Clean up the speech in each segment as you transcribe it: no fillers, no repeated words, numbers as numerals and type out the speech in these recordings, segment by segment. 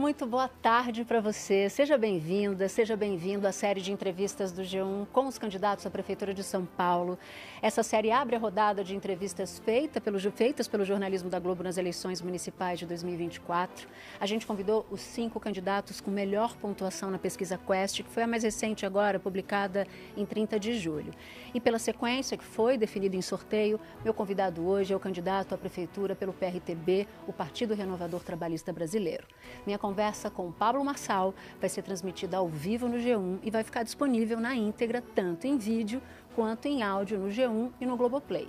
Muito boa tarde para você. Seja bem-vinda, seja bem-vindo à série de entrevistas do G1 com os candidatos à Prefeitura de São Paulo. Essa série abre a rodada de entrevistas feitas pelo jornalismo da Globo nas eleições municipais de 2024. A gente convidou os 5 candidatos com melhor pontuação na pesquisa Quest, que foi a mais recente agora, publicada em 30 de julho. E pela sequência, que foi definida em sorteio, meu convidado hoje é o candidato à Prefeitura pelo PRTB, o Partido Renovador Trabalhista Brasileiro. Minha conversa com Pablo Marçal vai ser transmitida ao vivo no G1 e vai ficar disponível na íntegra, tanto em vídeo quanto em áudio no G1 e no Globoplay.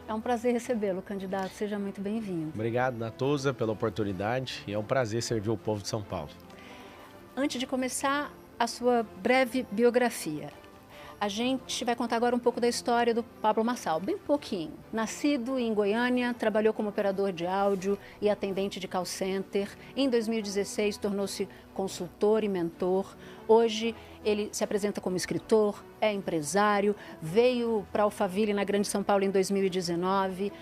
É um prazer recebê-lo, candidato. Seja muito bem-vindo. Obrigado, Natuza, pela oportunidade e é um prazer servir o povo de São Paulo. Antes de começar a sua breve biografia, a gente vai contar agora um pouco da história do Pablo Marçal, bem pouquinho. Nascido em Goiânia, trabalhou como operador de áudio e atendente de call center. Em 2016, tornou-se consultor e mentor. Hoje, ele se apresenta como escritor, é empresário, veio para Alphaville, na Grande São Paulo, em 2019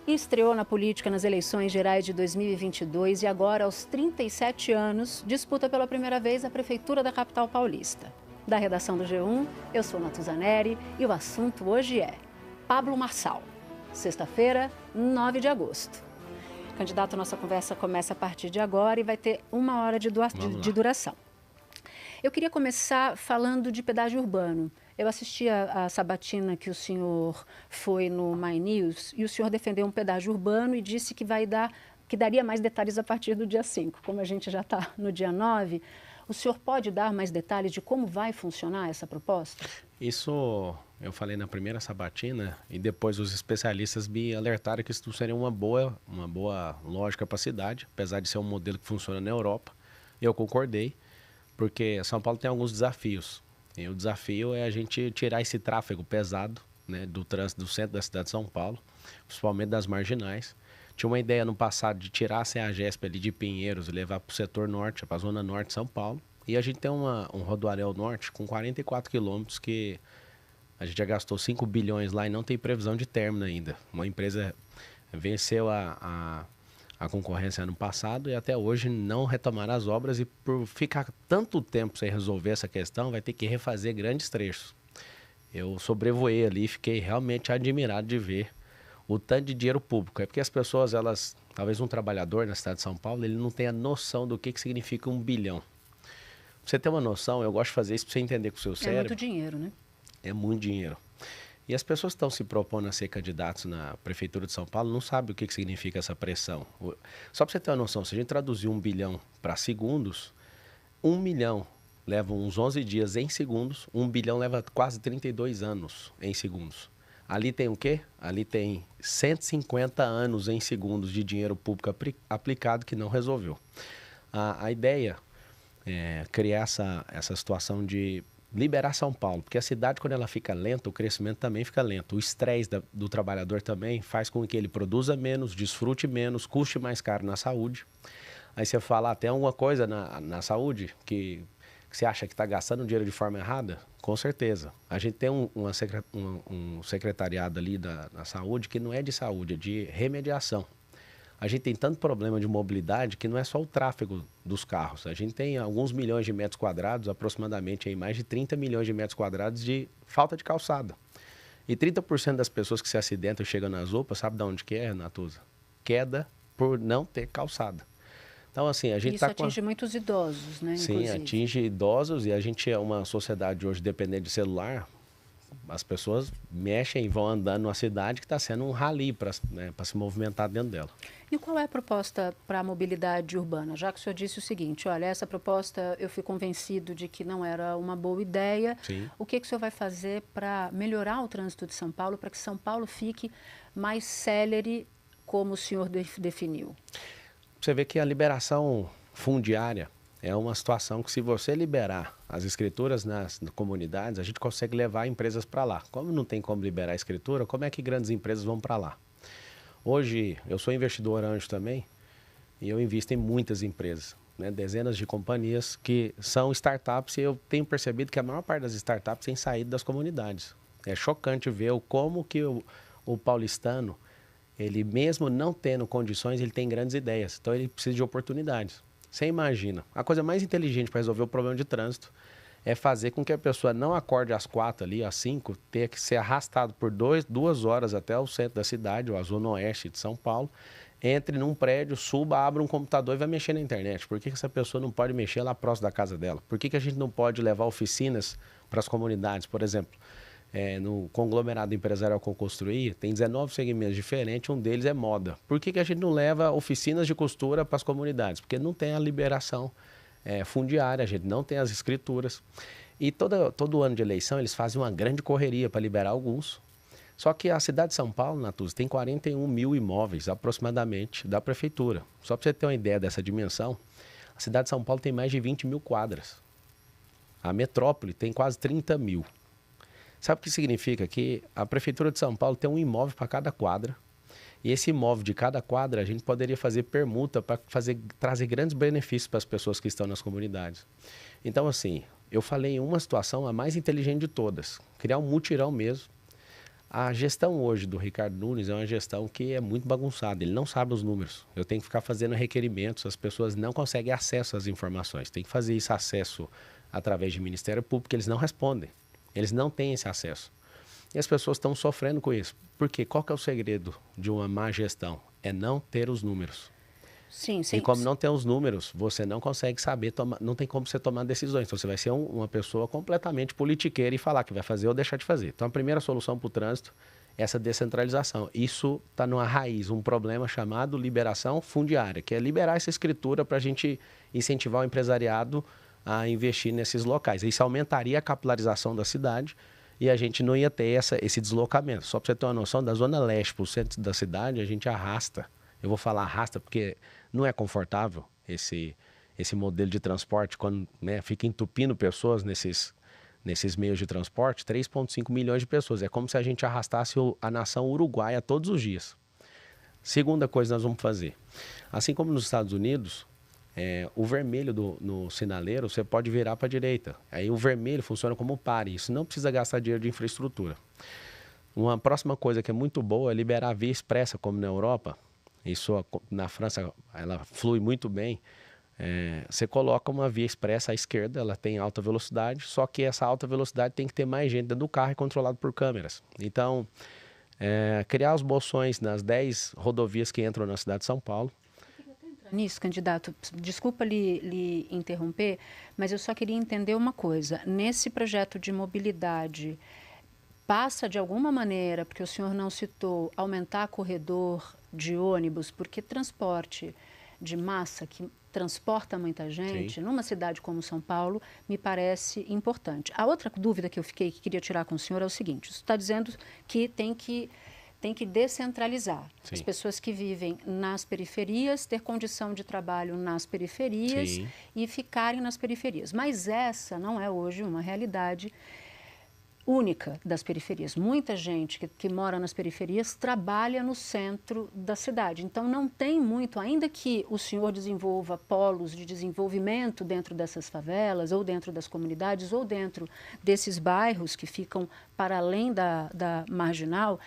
e estreou na política nas eleições gerais de 2022 e agora, aos 37 anos, disputa pela primeira vez a Prefeitura da capital paulista. Da redação do G1, eu sou Natuza Neri e o assunto hoje é Pablo Marçal, sexta-feira, 9 de agosto. Candidato, nossa conversa começa a partir de agora e vai ter 1 hora de duração. Eu queria começar falando de pedágio urbano. Eu assisti a sabatina que o senhor foi no My News e o senhor defendeu um pedágio urbano e disse que daria mais detalhes a partir do dia 5. Como a gente já está no dia 9, o senhor pode dar mais detalhes de como vai funcionar essa proposta? Isso eu falei na primeira sabatina e depois os especialistas me alertaram que isso seria uma boa lógica para a cidade, apesar de ser um modelo que funciona na Europa. Eu concordei, porque São Paulo tem alguns desafios. E o desafio é a gente tirar esse tráfego pesado, né, do trânsito do centro da cidade de São Paulo, principalmente das marginais. Tinha uma ideia no passado de tirar a CEAGESP ali de Pinheiros e levar para o setor norte, para a zona norte de São Paulo. E a gente tem um rodoanel norte com 44 quilômetros que a gente já gastou 5 bilhões lá e não tem previsão de término ainda. Uma empresa venceu a concorrência ano passado e até hoje não retomaram as obras e por ficar tanto tempo sem resolver essa questão vai ter que refazer grandes trechos. Eu sobrevoei ali e fiquei realmente admirado de ver o tanto de dinheiro público. É porque as pessoas, talvez um trabalhador na cidade de São Paulo, ele não tenha noção do que significa 1 bilhão. Pra você ter uma noção, eu gosto de fazer isso para você entender com o seu cérebro. É muito dinheiro, né? É muito dinheiro. E as pessoas que estão se propondo a ser candidatos na Prefeitura de São Paulo não sabem o que significa essa pressão. Só para você ter uma noção, se a gente traduzir 1 bilhão para segundos, 1 milhão leva uns 11 dias em segundos, 1 bilhão leva quase 32 anos em segundos. Ali tem o quê? Ali tem 150 anos em segundos de dinheiro público aplicado que não resolveu. A ideia é criar essa situação de liberar São Paulo, porque a cidade, quando ela fica lenta, o crescimento também fica lento. O estresse do trabalhador também faz com que ele produza menos, desfrute menos, custe mais caro na saúde. Aí você fala, tem alguma coisa na saúde que você acha que está gastando dinheiro de forma errada? Com certeza. A gente tem um secretariado ali na saúde que não é de saúde, é de remediação. A gente tem tanto problema de mobilidade que não é só o tráfego dos carros. A gente tem alguns milhões de metros quadrados, aproximadamente aí, mais de 30 milhões de metros quadrados de falta de calçada. E 30% das pessoas que se acidentam e chegam nas UPAs, sabe de onde que é, Natuza? Queda por não ter calçada. Então, assim, a gente Isso atinge muitos idosos, né? Sim, inclusive. atinge idosos e a gente é uma sociedade hoje dependente de celular. As pessoas mexem e vão andando numa cidade que está sendo um rally para se movimentar dentro dela. E qual é a proposta para a mobilidade urbana? Já que o senhor disse o seguinte, olha, essa proposta eu fui convencido de que não era uma boa ideia. Sim. O que o senhor vai fazer para melhorar o trânsito de São Paulo, para que São Paulo fique mais célere, como o senhor definiu? Você vê que a liberação fundiária é uma situação que, se você liberar as escrituras nas comunidades, a gente consegue levar empresas para lá. Como não tem como liberar a escritura, como é que grandes empresas vão para lá? Hoje, eu sou investidor anjo também e eu invisto em muitas empresas, né? Dezenas de companhias que são startups e eu tenho percebido que a maior parte das startups tem saído das comunidades. É chocante ver como que o paulistano, ele mesmo não tendo condições, ele tem grandes ideias. Então, ele precisa de oportunidades. Você imagina, a coisa mais inteligente para resolver o problema de trânsito é fazer com que a pessoa não acorde às 4 ali, às 5, ter que ser arrastado por 2 horas até o centro da cidade, ou a zona oeste de São Paulo, entre num prédio, suba, abra um computador e vai mexer na internet. Por que essa pessoa não pode mexer lá próximo da casa dela? Por que a gente não pode levar oficinas para as comunidades? Por exemplo, no conglomerado empresarial que eu construí, tem 19 segmentos diferentes, um deles é moda. Por que a gente não leva oficinas de costura para as comunidades? Porque não tem a liberação fundiária, a gente não tem as escrituras. E todo ano de eleição eles fazem uma grande correria para liberar alguns. Só que a cidade de São Paulo, Natuzzi, tem 41 mil imóveis aproximadamente da prefeitura. Só para você ter uma ideia dessa dimensão, a cidade de São Paulo tem mais de 20 mil quadras. A metrópole tem quase 30 mil. Sabe o que significa? Que a prefeitura de São Paulo tem um imóvel para cada quadra. E esse imóvel de cada quadra, a gente poderia fazer permuta para trazer grandes benefícios para as pessoas que estão nas comunidades. Então, assim, eu falei em uma situação a mais inteligente de todas. Criar um mutirão mesmo. A gestão hoje do Ricardo Nunes é uma gestão que é muito bagunçada. Ele não sabe os números. Eu tenho que ficar fazendo requerimentos. As pessoas não conseguem acesso às informações. Tem que fazer esse acesso através do Ministério Público. Eles não respondem. Eles não têm esse acesso. E as pessoas estão sofrendo com isso. Por quê? Qual que é o segredo de uma má gestão? É não ter os números. Sim, sim. E como não tem os números, você não consegue saber, não tem como você tomar decisões. Então, você vai ser uma pessoa completamente politiqueira e falar que vai fazer ou deixar de fazer. Então, a primeira solução para o trânsito é essa descentralização. Isso está numa raiz, um problema chamado liberação fundiária, que é liberar essa escritura para a gente incentivar o empresariado a investir nesses locais. Isso aumentaria a capilarização da cidade e a gente não ia ter esse deslocamento. Só para você ter uma noção, da zona leste para o centro da cidade, a gente arrasta. Eu vou falar arrasta porque não é confortável esse modelo de transporte, quando fica entupindo pessoas nesses meios de transporte, 3,5 milhões de pessoas. É como se a gente arrastasse a nação uruguaia todos os dias. Segunda coisa que nós vamos fazer. Assim como nos Estados Unidos, o vermelho no sinaleiro, você pode virar para a direita. Aí o vermelho funciona como pare. Isso não precisa gastar dinheiro de infraestrutura. Uma próxima coisa que é muito boa é liberar a via expressa, como na Europa. Isso na França ela flui muito bem. Você coloca uma via expressa à esquerda, ela tem alta velocidade, só que essa alta velocidade tem que ter mais gente dentro do carro e controlado por câmeras. Então, criar os bolsões nas 10 rodovias que entram na cidade de São Paulo. Nisso, candidato, desculpa lhe interromper, mas eu só queria entender uma coisa. Nesse projeto de mobilidade, passa de alguma maneira, porque o senhor não citou, aumentar corredor de ônibus, porque transporte de massa que transporta muita gente, numa cidade como São Paulo, me parece importante. A outra dúvida que eu fiquei, que queria tirar com o senhor, é o seguinte: você está dizendo que tem que descentralizar. Sim. As pessoas que vivem nas periferias, ter condição de trabalho nas periferias. Sim. E ficarem nas periferias. Mas essa não é hoje uma realidade única das periferias. Muita gente que mora nas periferias trabalha no centro da cidade. Então, não tem muito, ainda que o senhor desenvolva polos de desenvolvimento dentro dessas favelas, ou dentro das comunidades, ou dentro desses bairros que ficam para além da marginal,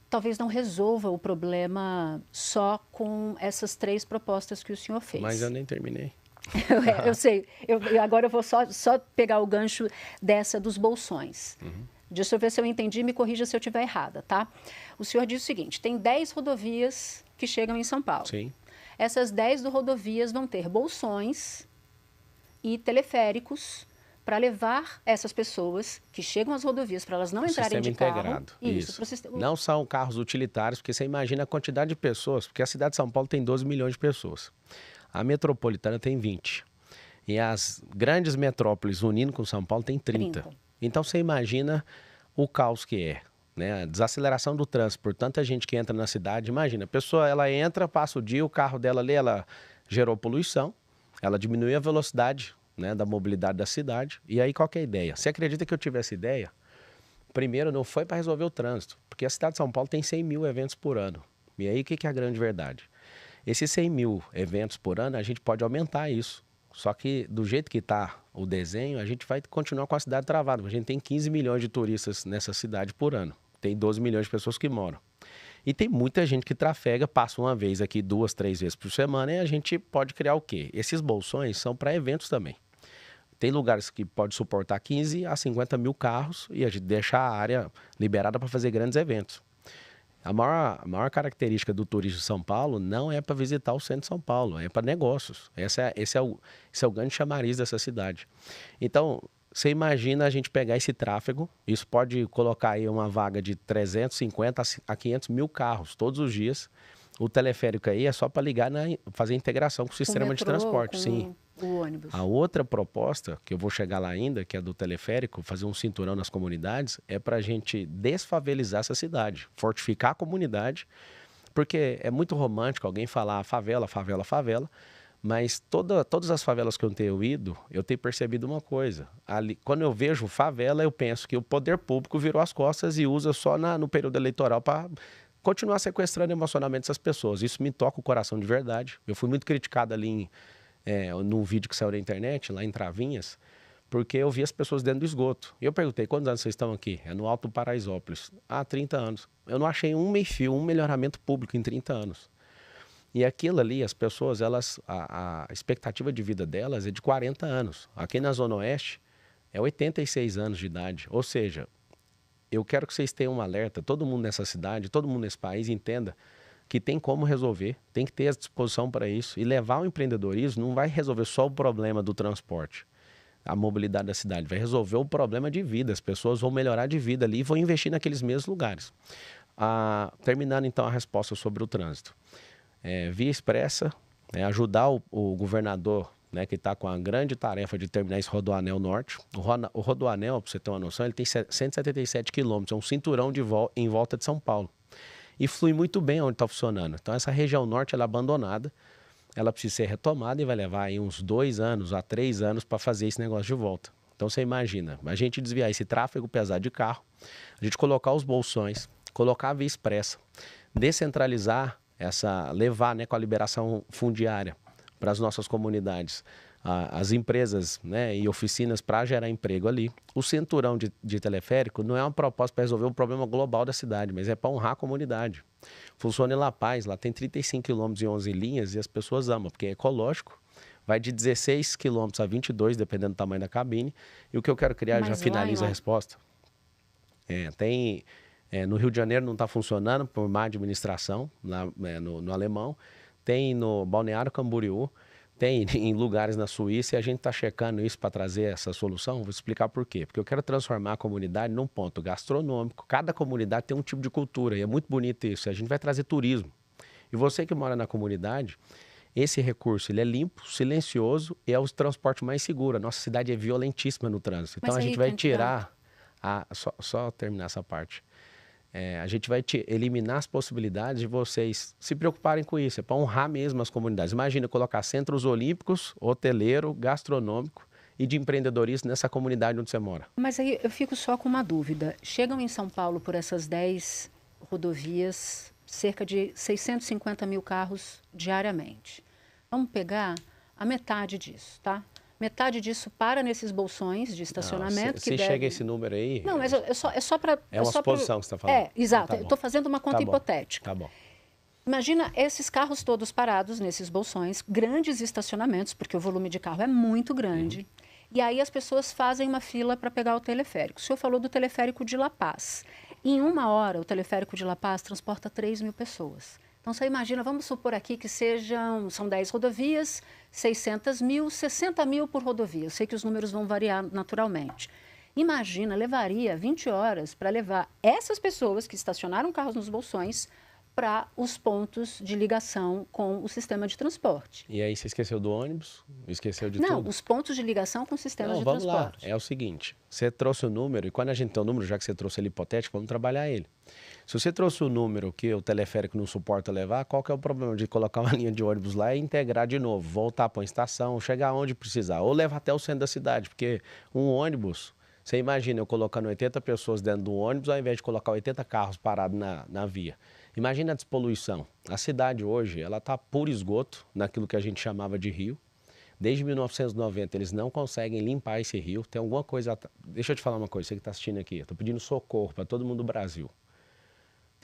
talvez não resolva o problema só com essas 3 propostas que o senhor fez. Mas eu nem terminei. Eu sei. Agora eu vou só pegar o gancho dessa dos bolsões. Deixa eu ver se eu entendi, me corrija se eu estiver errada, tá? O senhor diz o seguinte: tem 10 rodovias que chegam em São Paulo. Sim. Essas 10 rodovias vão ter bolsões e teleféricos para levar essas pessoas que chegam às rodovias, para elas não entrarem de carro. Integrado. Isso. Sistema... Não são carros utilitários, porque você imagina a quantidade de pessoas, porque a cidade de São Paulo tem 12 milhões de pessoas. A metropolitana tem 20. E as grandes metrópoles unindo com São Paulo tem 30. Então você imagina o caos que é, né? A desaceleração do trânsito por tanta gente que entra na cidade. Imagina, a pessoa ela entra, passa o dia, o carro dela ali, ela gerou poluição, ela diminuiu a velocidade, né, da mobilidade da cidade. E aí qual que é a ideia? Você acredita que eu tivesse ideia? Primeiro, não foi para resolver o trânsito, porque a cidade de São Paulo tem 100 mil eventos por ano. E aí o que é a grande verdade? Esses 100 mil eventos por ano, a gente pode aumentar isso. Só que do jeito que está o desenho, a gente vai continuar com a cidade travada. A gente tem 15 milhões de turistas nessa cidade por ano. Tem 12 milhões de pessoas que moram. E tem muita gente que trafega, passa uma vez aqui, 2, 3 vezes por semana, e a gente pode criar o quê? Esses bolsões são para eventos também. Tem lugares que pode suportar 15 a 50 mil carros e a gente deixa a área liberada para fazer grandes eventos. A maior característica do turismo de São Paulo não é para visitar o centro de São Paulo, é para negócios. Esse é o grande chamariz dessa cidade. Então, você imagina a gente pegar esse tráfego, isso pode colocar aí uma vaga de 350 a 500 mil carros todos os dias. O teleférico aí é só para ligar, fazer integração com o sistema metrô, de transporte, com sim. o ônibus. A outra proposta, que eu vou chegar lá ainda, que é do teleférico, fazer um cinturão nas comunidades, é para a gente desfavelizar essa cidade, fortificar a comunidade, porque é muito romântico alguém falar favela, favela, favela, mas todas as favelas que eu tenho ido, eu tenho percebido uma coisa. Ali, quando eu vejo favela, eu penso que o poder público virou as costas e usa só no período eleitoral para continuar sequestrando emocionalmente essas pessoas. Isso me toca o coração de verdade. Eu fui muito criticado ali num vídeo que saiu na internet, lá em Travinhas, porque eu vi as pessoas dentro do esgoto. E eu perguntei, quantos anos vocês estão aqui? É no Alto Paraisópolis. 30 anos. Eu não achei um meio-fio, um melhoramento público em 30 anos. E aquilo ali, as pessoas, a expectativa de vida delas é de 40 anos. Aqui na Zona Oeste é 86 anos de idade. Ou seja, eu quero que vocês tenham um alerta, todo mundo nessa cidade, todo mundo nesse país entenda que tem como resolver, tem que ter a disposição para isso. E levar o empreendedorismo não vai resolver só o problema do transporte, a mobilidade da cidade, vai resolver o problema de vida. As pessoas vão melhorar de vida ali e vão investir naqueles mesmos lugares. Terminando então a resposta sobre o trânsito. Via expressa, ajudar o governador, que está com a grande tarefa de terminar esse Rodoanel Norte. O Rodoanel, para você ter uma noção, ele tem 177 quilômetros, é um cinturão em volta de São Paulo. E flui muito bem onde está funcionando. Então essa região norte ela é abandonada, ela precisa ser retomada e vai levar aí uns 2 anos a 3 anos para fazer esse negócio de volta. Então você imagina, a gente desviar esse tráfego pesado de carro, a gente colocar os bolsões, colocar a via expressa, descentralizar levar com a liberação fundiária para as nossas comunidades, as empresas e oficinas para gerar emprego ali. O cinturão de teleférico não é uma proposta para resolver o problema global da cidade, mas é para honrar a comunidade. Funciona em La Paz, lá tem 35 quilômetros e 11 linhas e as pessoas amam, porque é ecológico, vai de 16 quilômetros a 22, dependendo do tamanho da cabine. E o que eu quero criar, já finaliza a resposta, no Rio de Janeiro não está funcionando por má administração, lá, no Alemão. Tem no Balneário Camboriú, tem em lugares na Suíça e a gente está checando isso para trazer essa solução. Vou explicar por quê. Porque eu quero transformar a comunidade num ponto gastronômico. Cada comunidade tem um tipo de cultura e é muito bonito isso. A gente vai trazer turismo. E você que mora na comunidade, esse recurso ele é limpo, silencioso e é o transporte mais seguro. A nossa cidade é violentíssima no trânsito. Então a gente vai tirar... Só terminar essa parte. A gente vai eliminar as possibilidades de vocês se preocuparem com isso. É para honrar mesmo as comunidades. Imagina colocar centros olímpicos, hoteleiro, gastronômico e de empreendedorismo nessa comunidade onde você mora. Mas aí eu fico só com uma dúvida. Chegam em São Paulo por essas 10 rodovias cerca de 650 mil carros diariamente. Vamos pegar a metade disso, tá? Metade disso para nesses bolsões de estacionamento. Se chega esse número aí... Não, mas é só para... É uma suposição que você está falando. Exato. Tá, eu estou fazendo uma conta hipotética. Tá bom. Imagina esses carros todos parados nesses bolsões, grandes estacionamentos, porque o volume de carro é muito grande. E aí as pessoas fazem uma fila para pegar o teleférico. O senhor falou do teleférico de La Paz. Em 1 hora, o teleférico de La Paz transporta 3 mil pessoas. Então, você imagina, vamos supor aqui que são 10 rodovias, 600 mil, 60 mil por rodovia. Eu sei que os números vão variar naturalmente. Imagina, levaria 20 horas para levar essas pessoas que estacionaram carros nos bolsões para os pontos de ligação com o sistema de transporte. E aí você esqueceu do ônibus? Esqueceu de tudo? Não, os pontos de ligação com sistemas de transporte. Vamos lá. É o seguinte, você trouxe o número, e quando a gente tem o número, já que você trouxe ele hipotético, vamos trabalhar ele. Se você trouxe o número que o teleférico não suporta levar, qual que é o problema de colocar uma linha de ônibus lá e integrar de novo, voltar para uma estação, chegar onde precisar, ou levar até o centro da cidade, porque um ônibus, você imagina eu colocando 80 pessoas dentro do ônibus ao invés de colocar 80 carros parados na via. Imagina a despoluição. A cidade hoje, ela está por esgoto, naquilo que a gente chamava de rio. Desde 1990, eles não conseguem limpar esse rio. Tem alguma coisa... Deixa eu te falar uma coisa, você que está assistindo aqui. Eu estou pedindo socorro para todo mundo do Brasil.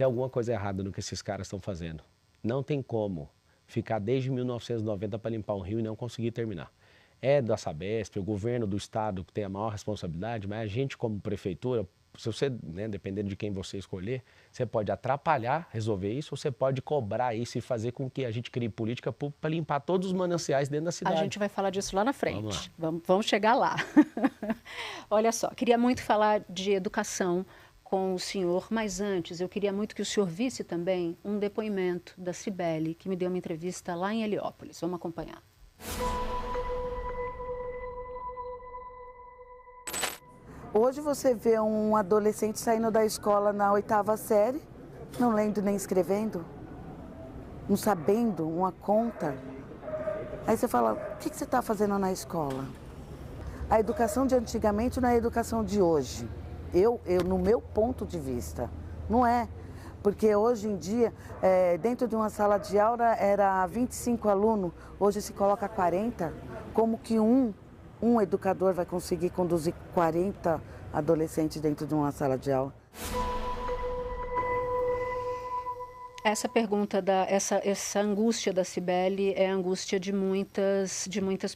tem alguma coisa errada no que esses caras estão fazendo. Não tem como ficar desde 1990 para limpar um rio e não conseguir terminar. É da Sabesp, o governo do estado que tem a maior responsabilidade, mas a gente como prefeitura, se você, né, dependendo de quem você escolher, você pode atrapalhar resolver isso, ou você pode cobrar isso e fazer com que a gente crie política pública para limpar todos os mananciais dentro da cidade. A gente vai falar disso lá na Vamos frente. lá. Vamos chegar lá. Olha só, queria muito falar de educação com o senhor, mas antes eu queria muito que o senhor visse também um depoimento da Cibele, que me deu uma entrevista lá em Heliópolis. Vamos acompanhar. Hoje você vê um adolescente saindo da escola na 8ª série, não lendo nem escrevendo, não sabendo uma conta. Aí você fala, o que você está fazendo na escola? A educação de antigamente não é a educação de hoje. No meu ponto de vista, não é. Porque hoje em dia, dentro de uma sala de aula era 25 alunos, hoje se coloca 40. Como que um educador vai conseguir conduzir 40 adolescentes dentro de uma sala de aula? Essa pergunta, essa angústia da Cibele é a angústia de muitas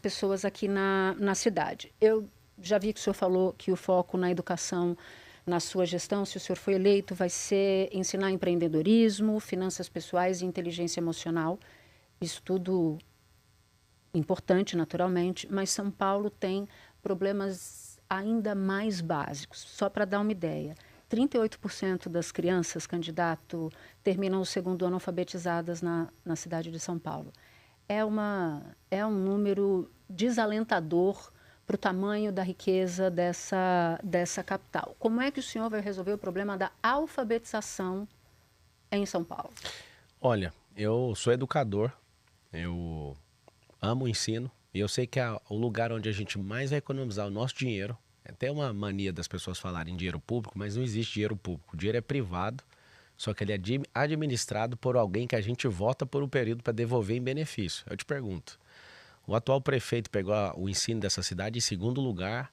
pessoas aqui na cidade. Eu já vi que o senhor falou que o foco na educação, na sua gestão, se o senhor for eleito, vai ser ensinar empreendedorismo, finanças pessoais e inteligência emocional. Isso tudo importante, naturalmente, mas São Paulo tem problemas ainda mais básicos. Só para dar uma ideia, 38% das crianças, candidato, terminam o 2º ano alfabetizadas na cidade de São Paulo. É um número desalentador para o tamanho da riqueza dessa capital. Como é que o senhor vai resolver o problema da alfabetização em São Paulo? Olha, eu sou educador, eu amo o ensino e eu sei que o lugar onde a gente mais vai economizar o nosso dinheiro, é até uma mania das pessoas falarem dinheiro público, mas não existe dinheiro público. O dinheiro é privado, só que ele é administrado por alguém que a gente vota por um período para devolver em benefício. Eu te pergunto, o atual prefeito pegou o ensino dessa cidade em 2º lugar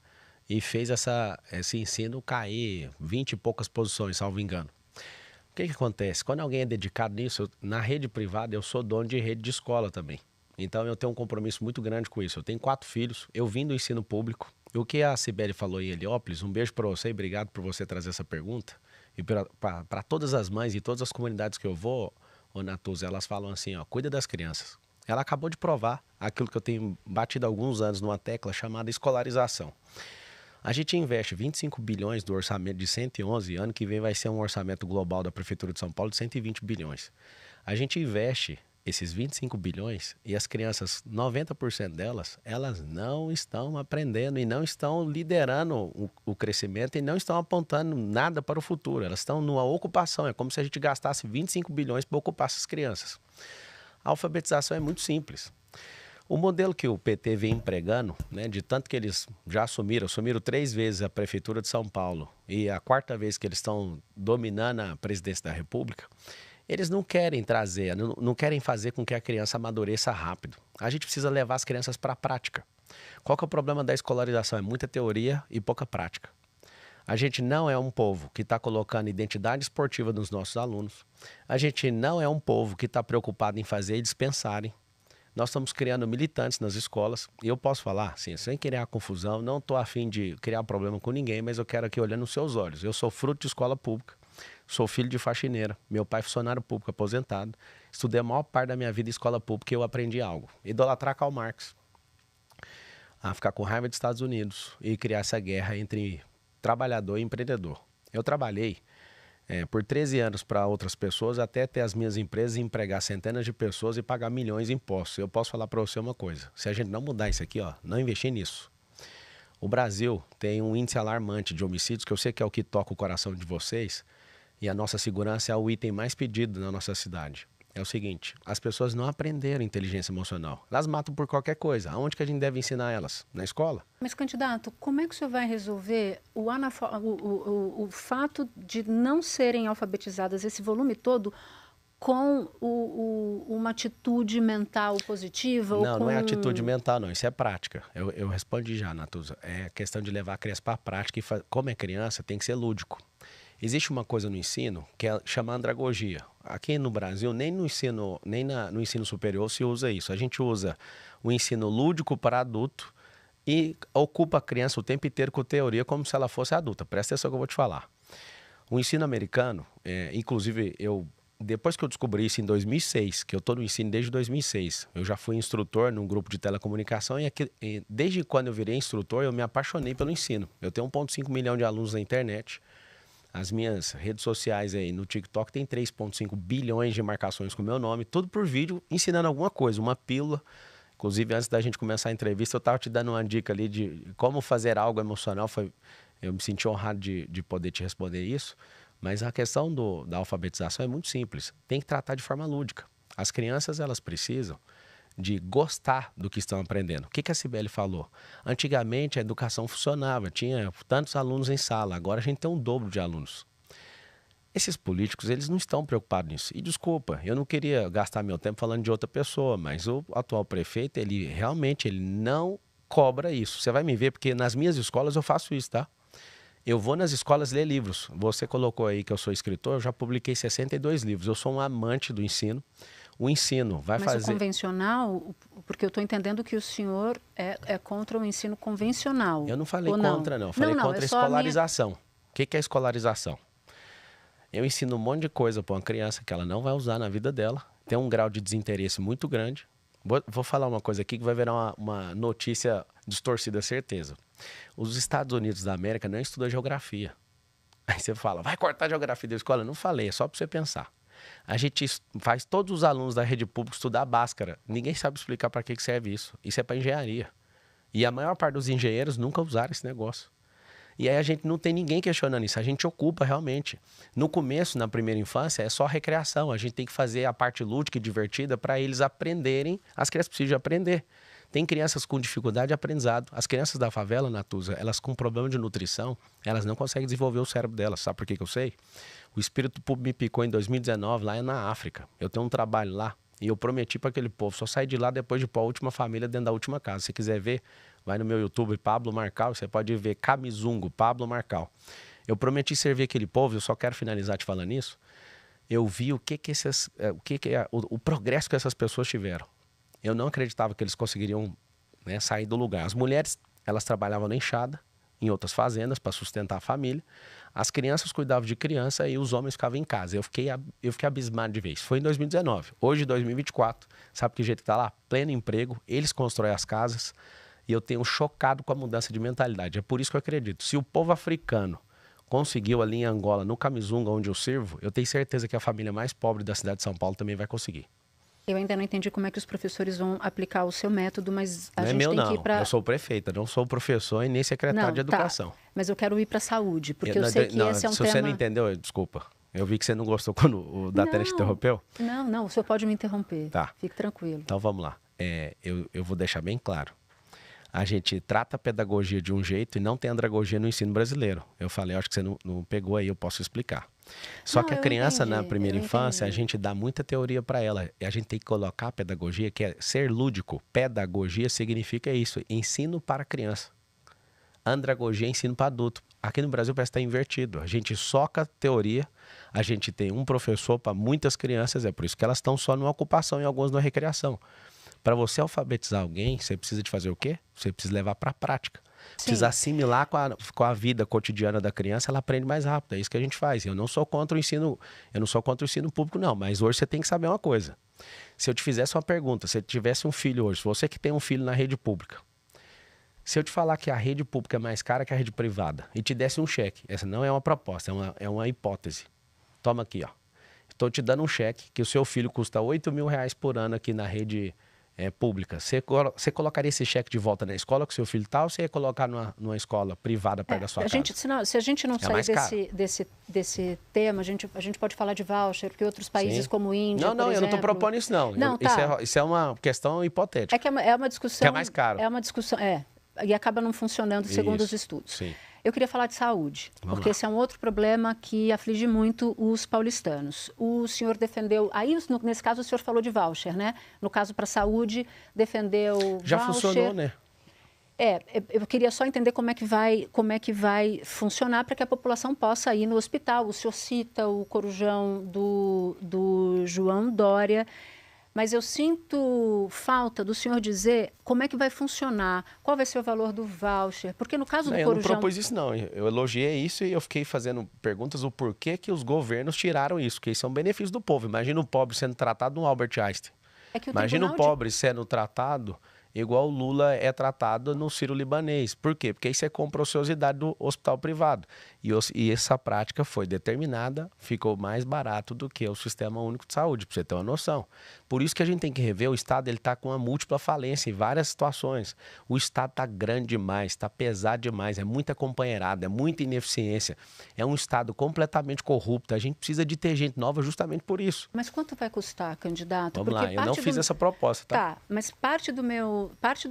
e fez esse ensino cair 20 e poucas posições, salvo engano. O que acontece? Quando alguém é dedicado nisso, na rede privada eu sou dono de rede de escola também. Então eu tenho um compromisso muito grande com isso. Eu tenho 4 filhos, eu vim do ensino público. E o que a Cibele falou em Heliópolis, um beijo para você e obrigado por você trazer essa pergunta. E para todas as mães e todas as comunidades que eu vou, ô Natuza, elas falam assim, ó, cuida das crianças. Ela acabou de provar aquilo que eu tenho batido há alguns anos numa tecla chamada escolarização. A gente investe 25 bilhões do orçamento de 111, ano que vem vai ser um orçamento global da Prefeitura de São Paulo de 120 bilhões. A gente investe esses 25 bilhões e as crianças, 90% delas, elas não estão aprendendo e não estão liderando o crescimento e não estão apontando nada para o futuro. Elas estão numa ocupação, é como se a gente gastasse 25 bilhões para ocupar essas crianças. A alfabetização é muito simples. O modelo que o PT vem empregando, né, de tanto que eles já assumiram 3 vezes a Prefeitura de São Paulo e a 4ª vez que eles estão dominando a presidência da República, eles não querem trazer, não querem fazer com que a criança amadureça rápido. A gente precisa levar as crianças para a prática. Qual que é o problema da escolarização? É muita teoria e pouca prática. A gente não é um povo que está colocando identidade esportiva nos nossos alunos. A gente não é um povo que está preocupado em fazer eles pensarem. Nós estamos criando militantes nas escolas. E eu posso falar, sim, sem criar confusão, não estou a fim de criar problema com ninguém, mas eu quero aqui olhando nos seus olhos. Eu sou fruto de escola pública, sou filho de faxineira, meu pai é funcionário público aposentado. Estudei a maior parte da minha vida em escola pública e eu aprendi algo. Idolatrar Karl Marx. A ficar com raiva dos Estados Unidos e criar essa guerra entre trabalhador e empreendedor. Eu trabalhei por 13 anos para outras pessoas, até ter as minhas empresas e empregar centenas de pessoas e pagar milhões em impostos. Eu posso falar para você uma coisa, se a gente não mudar isso aqui, ó, não investir nisso. O Brasil tem um índice alarmante de homicídios, que eu sei que é o que toca o coração de vocês, e a nossa segurança é o item mais pedido na nossa cidade. É o seguinte, as pessoas não aprenderam inteligência emocional. Elas matam por qualquer coisa. Aonde que a gente deve ensinar elas? Na escola? Mas, candidato, como é que o senhor vai resolver o fato de não serem alfabetizadas, esse volume todo, com uma atitude mental positiva? Não, não é atitude mental, não. Isso é prática. Eu respondi já, Natuza. É questão de levar a criança para a prática e como é criança, tem que ser lúdico. Existe uma coisa no ensino que chama andragogia. Aqui no Brasil, nem no ensino, no ensino superior se usa isso. A gente usa o ensino lúdico para adulto e ocupa a criança o tempo inteiro com teoria como se ela fosse adulta. Presta atenção que eu vou te falar. O ensino americano, inclusive, depois que eu descobri isso em 2006, que eu estou no ensino desde 2006, eu já fui instrutor num grupo de telecomunicação e desde quando eu virei instrutor, eu me apaixonei pelo ensino. Eu tenho 1,5 milhão de alunos na internet. As minhas redes sociais aí no TikTok tem 3,5 bilhões de marcações com o meu nome, tudo por vídeo, ensinando alguma coisa, uma pílula. Inclusive, antes da gente começar a entrevista, eu estava te dando uma dica ali de como fazer algo emocional. Eu me senti honrado de poder te responder isso. Mas a questão da alfabetização é muito simples. Tem que tratar de forma lúdica. As crianças, elas precisam de gostar do que estão aprendendo. O que a Cibele falou? Antigamente a educação funcionava, tinha tantos alunos em sala, agora a gente tem um dobro de alunos. Esses políticos, eles não estão preocupados nisso. E desculpa, eu não queria gastar meu tempo falando de outra pessoa, mas o atual prefeito, ele não cobra isso. Você vai me ver, porque nas minhas escolas eu faço isso, tá? Eu vou nas escolas ler livros. Você colocou aí que eu sou escritor, eu já publiquei 62 livros. Eu sou um amante do ensino. O ensino vai fazer... Mas o convencional, porque eu estou entendendo que o senhor é contra o ensino convencional. Eu não falei contra, não. Eu falei contra a escolarização. O que é escolarização? Eu ensino um monte de coisa para uma criança que ela não vai usar na vida dela. Tem um grau de desinteresse muito grande. Vou falar uma coisa aqui que vai virar uma notícia distorcida, certeza. Os Estados Unidos da América não estudam geografia. Aí você fala, vai cortar a geografia da escola? Eu não falei, é só para você pensar. A gente faz todos os alunos da rede pública estudar Bhaskara. Ninguém sabe explicar para que serve isso. Isso é para engenharia. E a maior parte dos engenheiros nunca usaram esse negócio. E aí a gente não tem ninguém questionando isso. A gente ocupa realmente. No começo, na primeira infância, é só recreação. A gente tem que fazer a parte lúdica e divertida para eles aprenderem. As crianças precisam de aprender. Tem crianças com dificuldade de aprendizado. As crianças da favela, Natuza, elas com problema de nutrição, elas não conseguem desenvolver o cérebro delas. Sabe por que eu sei? O espírito público me picou em 2019, lá na África. Eu tenho um trabalho lá e eu prometi para aquele povo só sair de lá depois de pôr a última família dentro da última casa. Se você quiser ver, vai no meu YouTube, Pablo Marcal, você pode ver Camizungo, Pablo Marcal. Eu prometi servir aquele povo, eu só quero finalizar te falando isso. Eu vi o progresso que essas pessoas tiveram. Eu não acreditava que eles conseguiriam, né, sair do lugar. As mulheres, elas trabalhavam na enxada, em outras fazendas, para sustentar a família. As crianças cuidavam de criança e os homens ficavam em casa. Eu fiquei abismado de vez. Foi em 2019. Hoje, 2024, sabe que jeito que está lá? Pleno emprego, eles constroem as casas. E eu tenho chocado com a mudança de mentalidade. É por isso que eu acredito. Se o povo africano conseguiu ali em Angola, no Camizunga, onde eu sirvo, eu tenho certeza que a família mais pobre da cidade de São Paulo também vai conseguir. Eu ainda não entendi como é que os professores vão aplicar o seu método, mas a não gente é meu, tem não. que ir para... Eu sou prefeita, não sou professor e nem secretário de educação. Tá. Mas eu quero ir para a saúde, porque eu sei que esse é um tema... Se você não entendeu, desculpa. Eu vi que você não gostou quando o Datena te interrompeu. Não, o senhor pode me interromper. Tá. Fique tranquilo. Então vamos lá. Eu vou deixar bem claro. A gente trata a pedagogia de um jeito e não tem andragogia no ensino brasileiro. Eu falei, acho que você não pegou aí, eu posso explicar. Só que a criança, na primeira infância, a gente dá muita teoria para ela. E a gente tem que colocar a pedagogia, que é ser lúdico. Pedagogia significa isso, ensino para criança. Andragogia é ensino para adulto. Aqui no Brasil parece estar invertido. A gente soca teoria, a gente tem um professor para muitas crianças, é por isso que elas estão só numa ocupação e algumas numa recreação. Para você alfabetizar alguém, você precisa de fazer o quê? Você precisa levar para a prática. Sim. Precisa assimilar com a vida cotidiana da criança, ela aprende mais rápido. É isso que a gente faz. Eu não sou contra o ensino público, não. Mas hoje você tem que saber uma coisa. Se eu te fizesse uma pergunta, se eu tivesse um filho hoje, você que tem um filho na rede pública, se eu te falar que a rede pública é mais cara que a rede privada e te desse um cheque, essa não é uma proposta, é uma hipótese. Toma aqui, ó. Estou te dando um cheque que o seu filho custa R$8.000 por ano aqui na rede pública. Você colocaria esse cheque de volta na escola que o seu filho está ou você ia colocar numa escola privada perto da sua casa? Se a gente não sair desse tema, a gente pode falar de voucher, porque outros países como Índia, eu não estou propondo isso, não. Isso é uma questão hipotética. É uma discussão... Que é mais caro. É uma discussão, e acaba não funcionando segundo os estudos. Sim. Eu queria falar de saúde, porque esse é um outro problema que aflige muito os paulistanos. O senhor defendeu... Aí, nesse caso, o senhor falou de voucher, né? No caso, para a saúde, defendeu Já voucher. funcionou, né? Eu queria só entender como é que vai funcionar para que a população possa ir no hospital. O senhor cita o Corujão do João Dória, mas eu sinto falta do senhor dizer como é que vai funcionar, qual vai ser o valor do voucher, porque no caso do Corujão... Eu não propus isso, não. Eu elogiei isso e eu fiquei fazendo perguntas do porquê que os governos tiraram isso, porque isso é um benefício do povo. Imagina o pobre sendo tratado no Albert Einstein. Imagina o pobre sendo tratado igual o Lula é tratado no Sírio-Libanês. Por quê? Porque aí você compra a ociosidade do hospital privado. E essa prática foi determinada, ficou mais barato do que o Sistema Único de Saúde, para você ter uma noção. Por isso que a gente tem que rever, o Estado está com uma múltipla falência em várias situações. O Estado está grande demais, está pesado demais, é muita companheirada, é muita ineficiência. É um Estado completamente corrupto. A gente precisa de ter gente nova justamente por isso. Mas quanto vai custar, candidato? Vamos lá, eu não fiz essa proposta, tá? Tá, mas parte do meu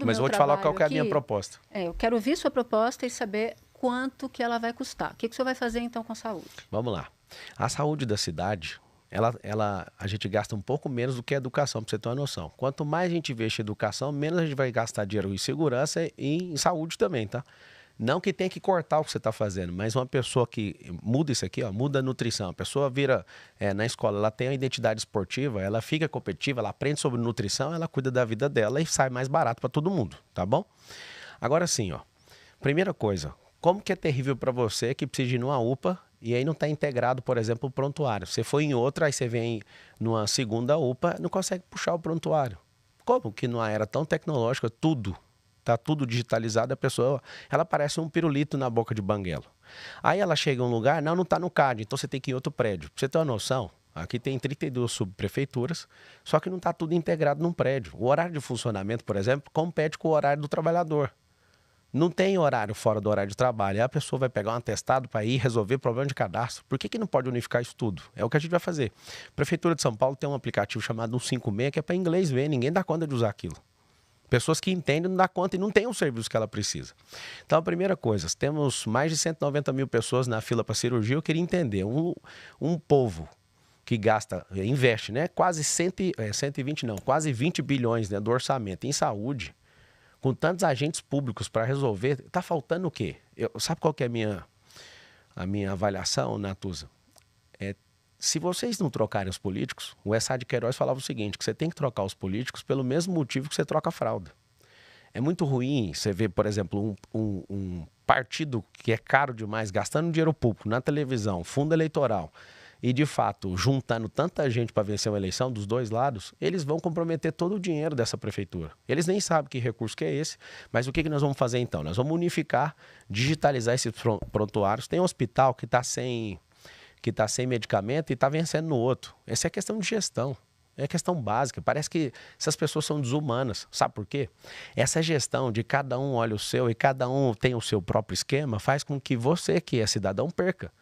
Mas vou te falar qual que é a minha proposta. Eu quero ouvir sua proposta e saber quanto que ela vai custar. O que o senhor vai fazer, então, com a saúde? Vamos lá. A saúde da cidade, a gente gasta um pouco menos do que a educação, para você ter uma noção. Quanto mais a gente investe em educação, menos a gente vai gastar dinheiro em segurança e em saúde também, tá? Não que tenha que cortar o que você está fazendo, mas uma pessoa que muda isso aqui, ó, muda a nutrição. A pessoa vira na escola, ela tem a identidade esportiva, ela fica competitiva, ela aprende sobre nutrição, ela cuida da vida dela e sai mais barato para todo mundo, tá bom? Agora sim, ó. Primeira coisa, como que é terrível para você que precisa ir numa UPA e aí não está integrado, por exemplo, o prontuário. Você foi em outra, aí você vem numa segunda UPA, não consegue puxar o prontuário. Como que numa era tão tecnológica, tá tudo digitalizado, a pessoa, ela parece um pirulito na boca de banguelo. Aí ela chega em um lugar, não está no CAD, então você tem que ir em outro prédio. Pra você ter uma noção, aqui tem 32 subprefeituras, só que não está tudo integrado num prédio. O horário de funcionamento, por exemplo, compete com o horário do trabalhador. Não tem horário fora do horário de trabalho. Aí a pessoa vai pegar um atestado para ir resolver problema de cadastro. Por que não pode unificar isso tudo? É o que a gente vai fazer. A Prefeitura de São Paulo tem um aplicativo chamado 156, que é para inglês ver, ninguém dá conta de usar aquilo. Pessoas que entendem não dá conta e não tem o serviço que ela precisa. Então, a primeira coisa, temos mais de 190 mil pessoas na fila para cirurgia. Eu queria entender, um povo que investe, né, quase 20 bilhões, né, do orçamento em saúde, com tantos agentes públicos para resolver, está faltando o quê? Sabe qual que é a minha avaliação, Natuza? Se vocês não trocarem os políticos, o Essá de Queiroz falava o seguinte, que você tem que trocar os políticos pelo mesmo motivo que você troca a fralda. É muito ruim você ver, por exemplo, um partido que é caro demais, gastando dinheiro público na televisão, fundo eleitoral, e de fato juntando tanta gente para vencer uma eleição dos dois lados, eles vão comprometer todo o dinheiro dessa prefeitura. Eles nem sabem que recurso que é esse, mas o que nós vamos fazer então? Nós vamos unificar, digitalizar esses prontuários. Tem um hospital que está sem medicamento e está vencendo no outro. Essa é questão de gestão. É questão básica. Parece que essas pessoas são desumanas. Sabe por quê? Essa gestão de cada um olha o seu e cada um tem o seu próprio esquema faz com que você, que é cidadão, perca.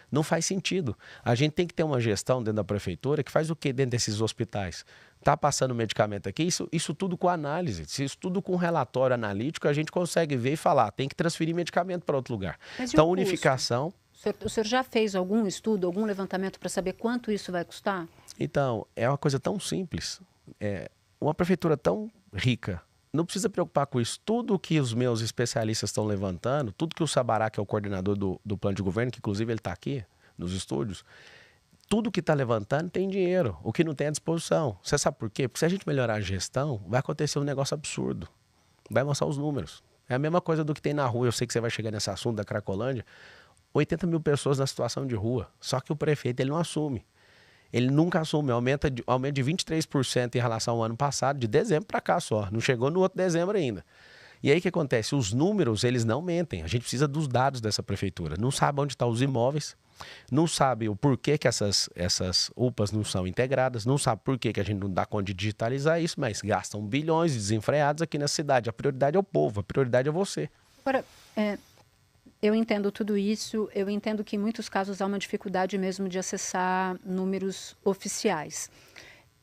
Não faz sentido. A gente tem que ter uma gestão dentro da prefeitura que faz o quê dentro desses hospitais? Está passando medicamento aqui, isso tudo com análise, isso tudo com relatório analítico, a gente consegue ver e falar, tem que transferir medicamento para outro lugar. Então, unificação... O senhor já fez algum estudo, algum levantamento para saber quanto isso vai custar? Então, é uma coisa tão simples. Uma prefeitura tão rica, não precisa preocupar com isso. Tudo que os meus especialistas estão levantando, tudo que o Sabará, que é o coordenador do plano de governo, que inclusive ele está aqui nos estúdios, tudo que está levantando tem dinheiro, o que não tem à disposição. Você sabe por quê? Porque se a gente melhorar a gestão, vai acontecer um negócio absurdo. Vai mostrar os números. É a mesma coisa do que tem na rua. Eu sei que você vai chegar nesse assunto da Cracolândia. 80 mil pessoas na situação de rua. Só que o prefeito ele não assume. Ele nunca assume. Aumento de 23% em relação ao ano passado, de dezembro para cá só. Não chegou no outro dezembro ainda. E aí o que acontece? Os números, eles não mentem. A gente precisa dos dados dessa prefeitura. Não sabe onde estão os imóveis, não sabe o porquê que essas UPAs não são integradas, não sabe por que a gente não dá conta de digitalizar isso, mas gastam bilhões desenfreados aqui na cidade. A prioridade é o povo, a prioridade é você. Agora, eu entendo tudo isso, eu entendo que em muitos casos há uma dificuldade mesmo de acessar números oficiais.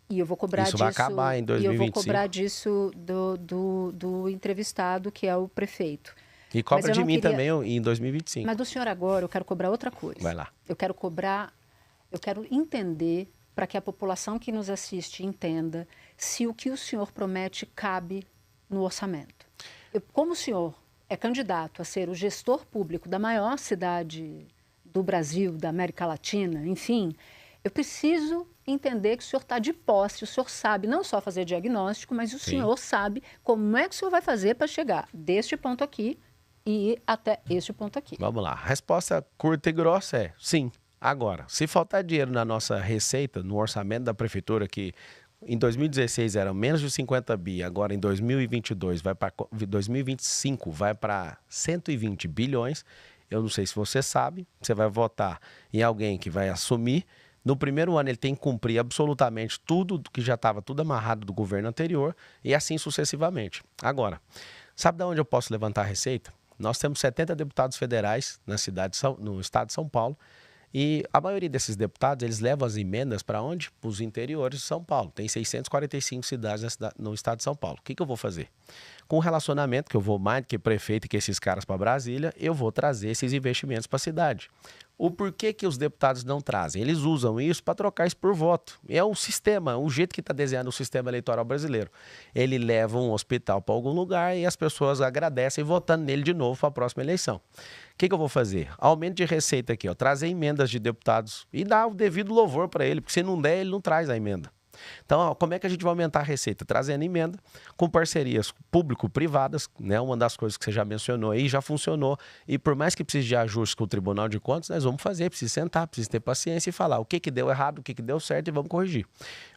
E eu vou cobrar disso. Isso vai acabar em 2025. E eu vou cobrar disso do entrevistado, que é o prefeito. E cobra de mim também em 2025. Mas do senhor agora, eu quero cobrar outra coisa. Vai lá. Eu quero entender, para que a população que nos assiste entenda, se o que o senhor promete cabe no orçamento. Como o senhor é candidato a ser o gestor público da maior cidade do Brasil, da América Latina, enfim, eu preciso entender que o senhor está de posse, o senhor sabe não só fazer diagnóstico, mas o senhor sabe como é que o senhor vai fazer para chegar deste ponto aqui e ir até este ponto aqui. Vamos lá. A resposta curta e grossa é sim. Agora, se faltar dinheiro na nossa receita, no orçamento da prefeitura, que em 2016 era menos de 50 bi, agora em 2022 vai para 2025 vai para 120 bilhões. Eu não sei se você sabe, você vai votar em alguém que vai assumir. No primeiro ano ele tem que cumprir absolutamente tudo que já estava tudo amarrado do governo anterior e assim sucessivamente. Agora, sabe de onde eu posso levantar a receita? Nós temos 70 deputados federais no estado de São Paulo. E a maioria desses deputados, eles levam as emendas para onde? Para os interiores de São Paulo. Tem 645 cidades no estado de São Paulo. O que eu vou fazer? Com o relacionamento, que eu vou mais do que prefeito e que esses caras para Brasília, eu vou trazer esses investimentos para a cidade. O porquê que os deputados não trazem? Eles usam isso para trocar isso por voto. É o sistema, o jeito que está desenhado o sistema eleitoral brasileiro. Ele leva um hospital para algum lugar e as pessoas agradecem votando nele de novo para a próxima eleição. O que eu vou fazer? Aumento de receita aqui, ó, trazer emendas de deputados e dar o devido louvor para ele, porque se não der, ele não traz a emenda. Então, ó, como é que a gente vai aumentar a receita? Trazendo emenda com parcerias público-privadas, né? Uma das coisas que você já mencionou aí, já funcionou. E por mais que precise de ajustes com o Tribunal de Contas, nós vamos fazer, precisa sentar, precisa ter paciência e falar o que deu errado, o que deu certo e vamos corrigir.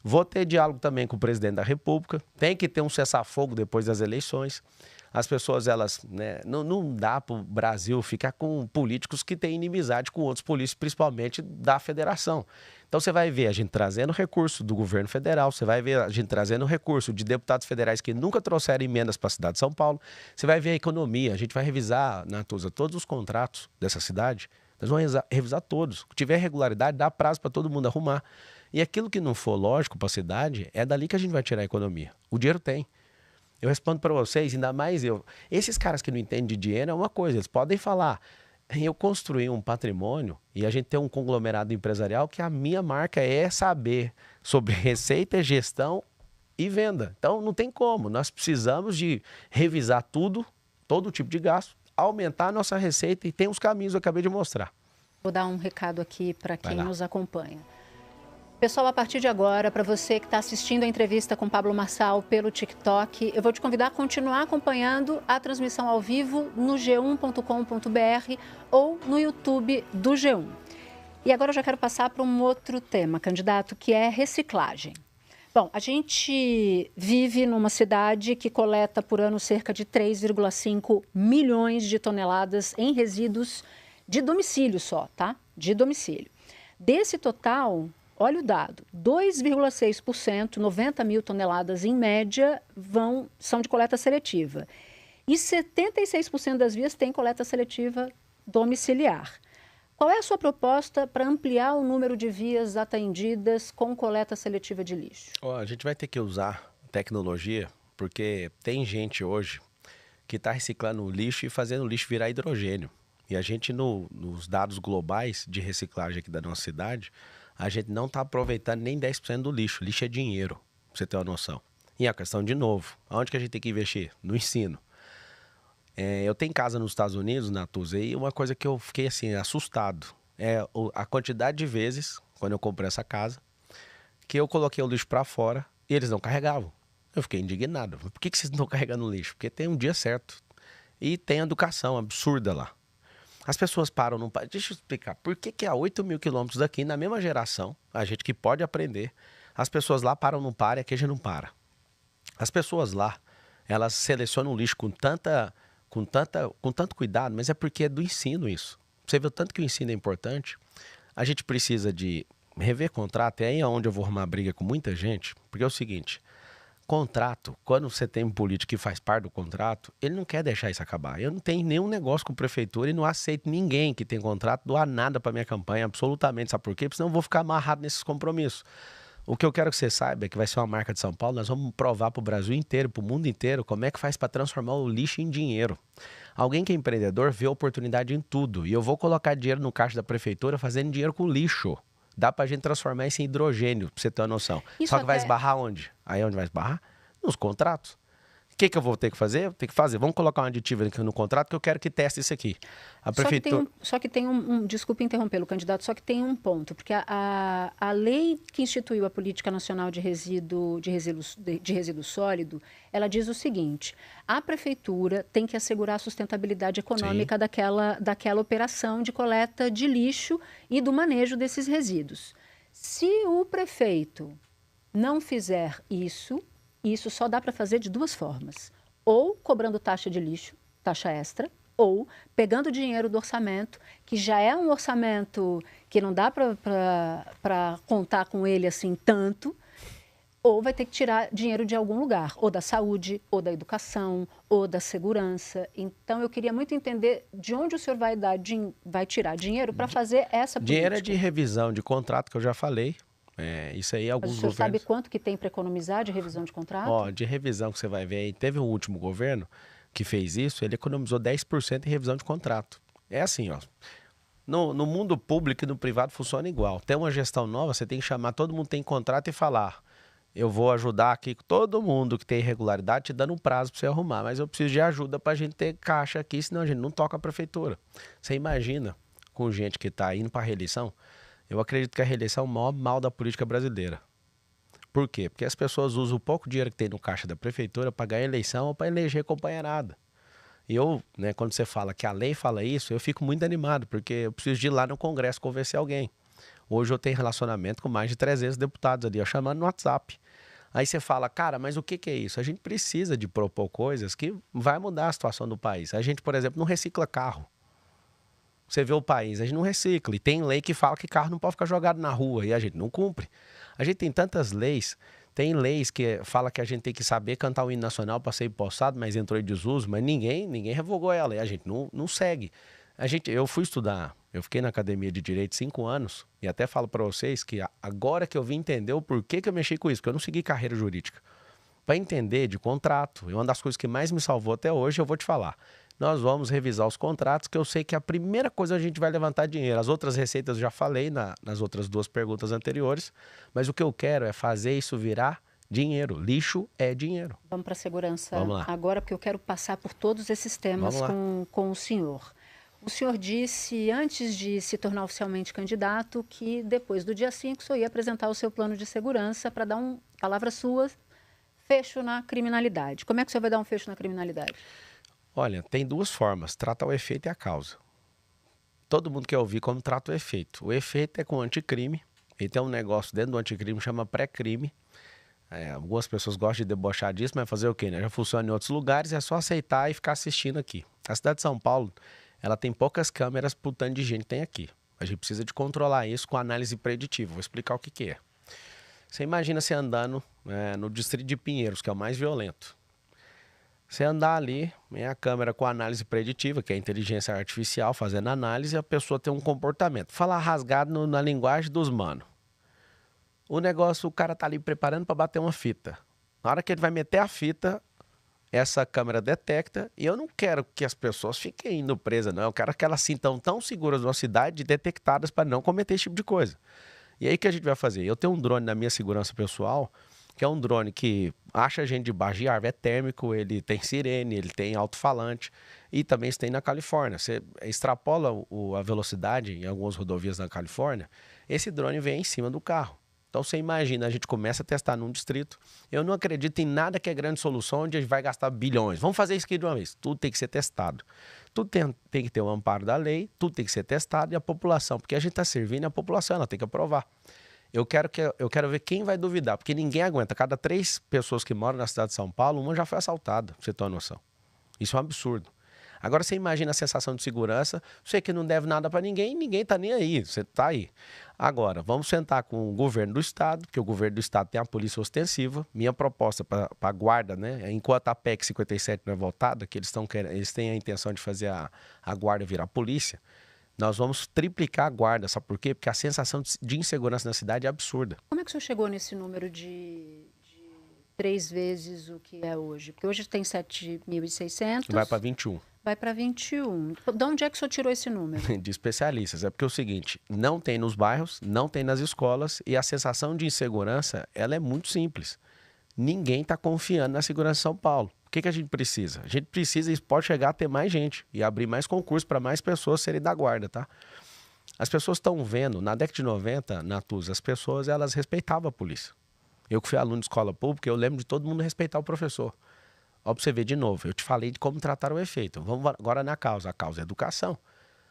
Vou ter diálogo também com o presidente da República, tem que ter um cessar-fogo depois das eleições. As pessoas, elas, né, não dá para o Brasil ficar com políticos que têm inimizade com outros políticos, principalmente da federação. Então você vai ver a gente trazendo recurso do governo federal, você vai ver a gente trazendo recurso de deputados federais que nunca trouxeram emendas para a cidade de São Paulo, você vai ver a economia, a gente vai revisar, Natuza, todos os contratos dessa cidade, nós vamos revisar todos. Se tiver irregularidade, dá prazo para todo mundo arrumar. E aquilo que não for lógico para a cidade, é dali que a gente vai tirar a economia. O dinheiro tem. Eu respondo para vocês, ainda mais eu. Esses caras que não entendem de dinheiro é uma coisa, eles podem falar. Eu construí um patrimônio e a gente tem um conglomerado empresarial que a minha marca é saber sobre receita, gestão e venda. Então não tem como, nós precisamos de revisar tudo, todo tipo de gasto, aumentar a nossa receita e tem os caminhos que eu acabei de mostrar. Vou dar um recado aqui para quem nos acompanha. Pessoal, a partir de agora, para você que está assistindo a entrevista com Pablo Marçal pelo TikTok, eu vou te convidar a continuar acompanhando a transmissão ao vivo no g1.com.br ou no YouTube do G1. E agora eu já quero passar para um outro tema, candidato, que é reciclagem. Bom, a gente vive numa cidade que coleta por ano cerca de 3,5 milhões de toneladas em resíduos de domicílio só, tá? De domicílio. Desse total, olha o dado, 2,6%, 90 mil toneladas em média, são de coleta seletiva. E 76% das vias têm coleta seletiva domiciliar. Qual é a sua proposta para ampliar o número de vias atendidas com coleta seletiva de lixo? A gente vai ter que usar tecnologia, porque tem gente hoje que está reciclando o lixo e fazendo o lixo virar hidrogênio. E a gente, nos dados globais de reciclagem aqui da nossa cidade, a gente não está aproveitando nem 10% do lixo. Lixo é dinheiro, pra você ter uma noção. E a questão, de novo, aonde que a gente tem que investir? No ensino. Eu tenho casa nos Estados Unidos, Natuza, e uma coisa que eu fiquei assim, assustado, é a quantidade de vezes, quando eu comprei essa casa, que eu coloquei o lixo para fora e eles não carregavam. Eu fiquei indignado. Por que vocês não estão carregando o lixo? Porque tem um dia certo. E tem educação absurda lá. As pessoas param, não param. Deixa eu explicar. Por que a 8 mil quilômetros daqui, na mesma geração, a gente que pode aprender, as pessoas lá param, não param e aqui a gente não para. As pessoas lá, elas selecionam o lixo com tanto cuidado, mas é porque é do ensino isso. Você vê o tanto que o ensino é importante. A gente precisa de rever contrato, e aí é onde eu vou arrumar briga com muita gente, porque é o seguinte, contrato, quando você tem um político que faz parte do contrato, ele não quer deixar isso acabar. Eu não tenho nenhum negócio com a prefeitura e não aceito ninguém que tem contrato doar nada para minha campanha, absolutamente. Sabe por quê? Porque senão eu vou ficar amarrado nesses compromissos. O que eu quero que você saiba é que vai ser uma marca de São Paulo, nós vamos provar para o Brasil inteiro, para o mundo inteiro, como é que faz para transformar o lixo em dinheiro. Alguém que é empreendedor vê oportunidade em tudo. E eu vou colocar dinheiro no caixa da prefeitura fazendo dinheiro com lixo. Dá pra gente transformar isso em hidrogênio, pra você ter uma noção. Só que vai esbarrar onde? Aí onde vai esbarrar? Nos contratos. que eu vou ter que fazer? Eu tenho que fazer. Vamos colocar um aditivo aqui no contrato que eu quero que teste isso aqui. A prefeitura... Só que tem desculpe interrompê-lo, candidato, só que tem um ponto, porque a lei que instituiu a Política Nacional de Resíduo Sólido, ela diz o seguinte: a prefeitura tem que assegurar a sustentabilidade econômica daquela operação de coleta de lixo e do manejo desses resíduos. Se o prefeito não fizer isso só dá para fazer de duas formas: ou cobrando taxa de lixo, taxa extra, ou pegando dinheiro do orçamento, que já é um orçamento que não dá para contar com ele assim tanto, ou vai ter que tirar dinheiro de algum lugar, ou da saúde, ou da educação, ou da segurança. Então, eu queria muito entender de onde o senhor vai tirar dinheiro para fazer essa política. Dinheiro é de revisão de contrato, que eu já falei. Isso aí alguns Mas o senhor governos... sabe quanto que tem para economizar de revisão de contrato? De revisão que você vai ver aí, teve um último governo que fez isso, ele economizou 10% em revisão de contrato. É assim, ó. No mundo público e no privado funciona igual. Tem uma gestão nova, você tem que chamar todo mundo que tem contrato e falar: eu vou ajudar aqui todo mundo que tem irregularidade, te dando um prazo para você arrumar, mas eu preciso de ajuda para a gente ter caixa aqui, senão a gente não toca a prefeitura. Você imagina, com gente que está indo para a reeleição, eu acredito que a reeleição é o maior mal da política brasileira. Por quê? Porque as pessoas usam o pouco dinheiro que tem no caixa da prefeitura para ganhar eleição ou para eleger companheirada. E eu, quando você fala que a lei fala isso, eu fico muito animado, porque eu preciso de ir lá no Congresso convencer alguém. Hoje eu tenho relacionamento com mais de 300 deputados ali, eu chamando no WhatsApp. Aí você fala: cara, mas o que é isso? A gente precisa de propor coisas que vai mudar a situação do país. A gente, por exemplo, não recicla carro. Você vê o país, a gente não recicla. E tem lei que fala que carro não pode ficar jogado na rua e a gente não cumpre. A gente tem tantas leis. Tem leis que fala que a gente tem que saber cantar o hino nacional para ser empossado, mas entrou em desuso, mas ninguém revogou ela e a gente não segue. Eu fui estudar, eu fiquei na academia de Direito 5 anos e até falo para vocês que agora que eu vim entender o porquê que eu mexi com isso, porque eu não segui carreira jurídica. Para entender de contrato, e uma das coisas que mais me salvou até hoje, eu vou te falar. Nós vamos revisar os contratos, que eu sei que a primeira coisa a gente vai levantar dinheiro. As outras receitas eu já falei nas outras duas perguntas anteriores, mas o que eu quero é fazer isso virar dinheiro. Lixo é dinheiro. Vamos para a segurança Vamos lá. Agora, porque eu quero passar por todos esses temas com o senhor. O senhor disse, antes de se tornar oficialmente candidato, que depois do dia 5 o senhor ia apresentar o seu plano de segurança para dar palavras suas, fecho na criminalidade. Como é que o senhor vai dar um fecho na criminalidade? Olha, tem duas formas: tratar o efeito e a causa. Todo mundo quer ouvir como trata o efeito. O efeito é com o anticrime, e tem um negócio dentro do anticrime que chama pré-crime. Algumas pessoas gostam de debochar disso, mas fazer o quê, né? Já funciona em outros lugares, é só aceitar e ficar assistindo aqui. A cidade de São Paulo, ela tem poucas câmeras pro tanto de gente que tem aqui. A gente precisa de controlar isso com análise preditiva. Vou explicar o que é. Você imagina você andando no distrito de Pinheiros, que é o mais violento. Você andar ali, a câmera com análise preditiva, que é a inteligência artificial fazendo análise, e a pessoa tem um comportamento. Falar rasgado na linguagem dos manos. O negócio, o cara tá ali preparando para bater uma fita. Na hora que ele vai meter a fita, essa câmera detecta, e eu não quero que as pessoas fiquem indo presas, não. Eu quero que elas se sintam tão seguras na cidade, detectadas para não cometer esse tipo de coisa. E aí o que a gente vai fazer? Eu tenho um drone na minha segurança pessoal, que é um drone que acha a gente debaixo de árvore, é térmico, ele tem sirene, ele tem alto-falante, e também isso tem na Califórnia. Você extrapola a velocidade em algumas rodovias na Califórnia, esse drone vem em cima do carro. Então você imagina, a gente começa a testar num distrito. Eu não acredito em nada que é grande solução onde a gente vai gastar bilhões. Vamos fazer isso aqui de uma vez. Tudo tem que ser testado. Tudo tem que ter o amparo da lei, tudo tem que ser testado, e a população, porque a gente está servindo a população, ela tem que aprovar. Eu quero ver quem vai duvidar, porque ninguém aguenta. Cada 3 pessoas que moram na cidade de São Paulo, uma já foi assaltada, pra você ter uma noção. Isso é um absurdo. Agora você imagina a sensação de segurança, você que não deve nada para ninguém, ninguém tá nem aí, você tá aí. Agora, vamos sentar com o governo do estado, porque o governo do estado tem a polícia ostensiva. Minha proposta para a guarda, enquanto a PEC 57 não é votada, que eles têm a intenção de fazer a guarda virar polícia, nós vamos triplicar a guarda. Sabe por quê? Porque a sensação de insegurança na cidade é absurda. Como é que o senhor chegou nesse número de 3 vezes o que é hoje? Porque hoje tem 7.600. Vai para 21. Vai para 21. De onde é que o senhor tirou esse número? De especialistas. É porque é o seguinte, não tem nos bairros, não tem nas escolas, e a sensação de insegurança, ela é muito simples. Ninguém está confiando na segurança de São Paulo. O que a gente precisa? A gente precisa e pode chegar a ter mais gente e abrir mais concursos para mais pessoas serem da guarda, tá? As pessoas estão vendo, na década de 90, Natuz, as pessoas elas respeitavam a polícia. Eu que fui aluno de escola pública, eu lembro de todo mundo respeitar o professor. Ó, pra você ver de novo, eu te falei de como tratar o efeito. Vamos agora na causa. A causa é educação.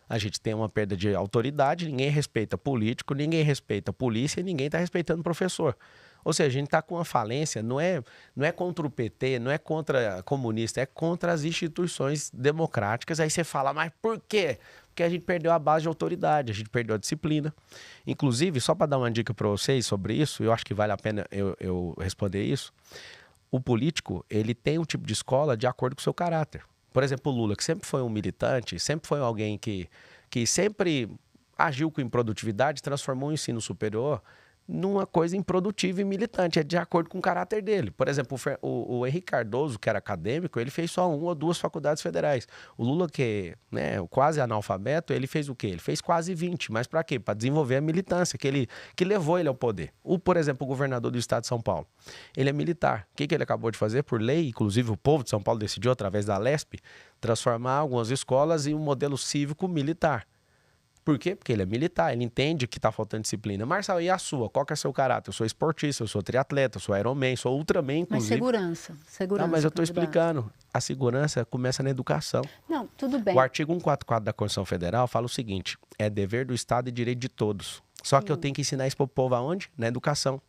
A gente tem uma perda de autoridade, ninguém respeita político, ninguém respeita polícia e ninguém está respeitando o professor. Ou seja, a gente está com uma falência, não é contra o PT, não é contra comunista, é contra as instituições democráticas. Aí você fala, mas por quê? Porque a gente perdeu a base de autoridade, a gente perdeu a disciplina. Inclusive, só para dar uma dica para vocês sobre isso, eu acho que vale a pena eu responder isso, o político, ele tem um tipo de escola de acordo com o seu caráter. Por exemplo, o Lula, que sempre foi um militante, sempre foi alguém que sempre agiu com improdutividade, transformou o ensino superior numa coisa improdutiva e militante, é de acordo com o caráter dele. Por exemplo, o Henrique Cardoso, que era acadêmico, ele fez só 1 ou 2 faculdades federais. O Lula, que é quase analfabeto, ele fez o quê? Ele fez quase 20, mas para quê? Para desenvolver a militância, que levou ele ao poder. Por exemplo, o governador do estado de São Paulo, ele é militar. O que ele acabou de fazer? Por lei, inclusive o povo de São Paulo decidiu, através da Lesp, transformar algumas escolas em um modelo cívico militar. Por quê? Porque ele é militar, ele entende que está faltando disciplina. Marcelo, e a sua? Qual que é o seu caráter? Eu sou esportista, eu sou triatleta, eu sou Ironman, sou Ultraman, inclusive. Mas segurança. Não, mas eu estou explicando. A segurança começa na educação. Não, tudo bem. O artigo 144 da Constituição Federal fala o seguinte, é dever do Estado e direito de todos. Só que eu tenho que ensinar isso para o povo aonde? Na educação.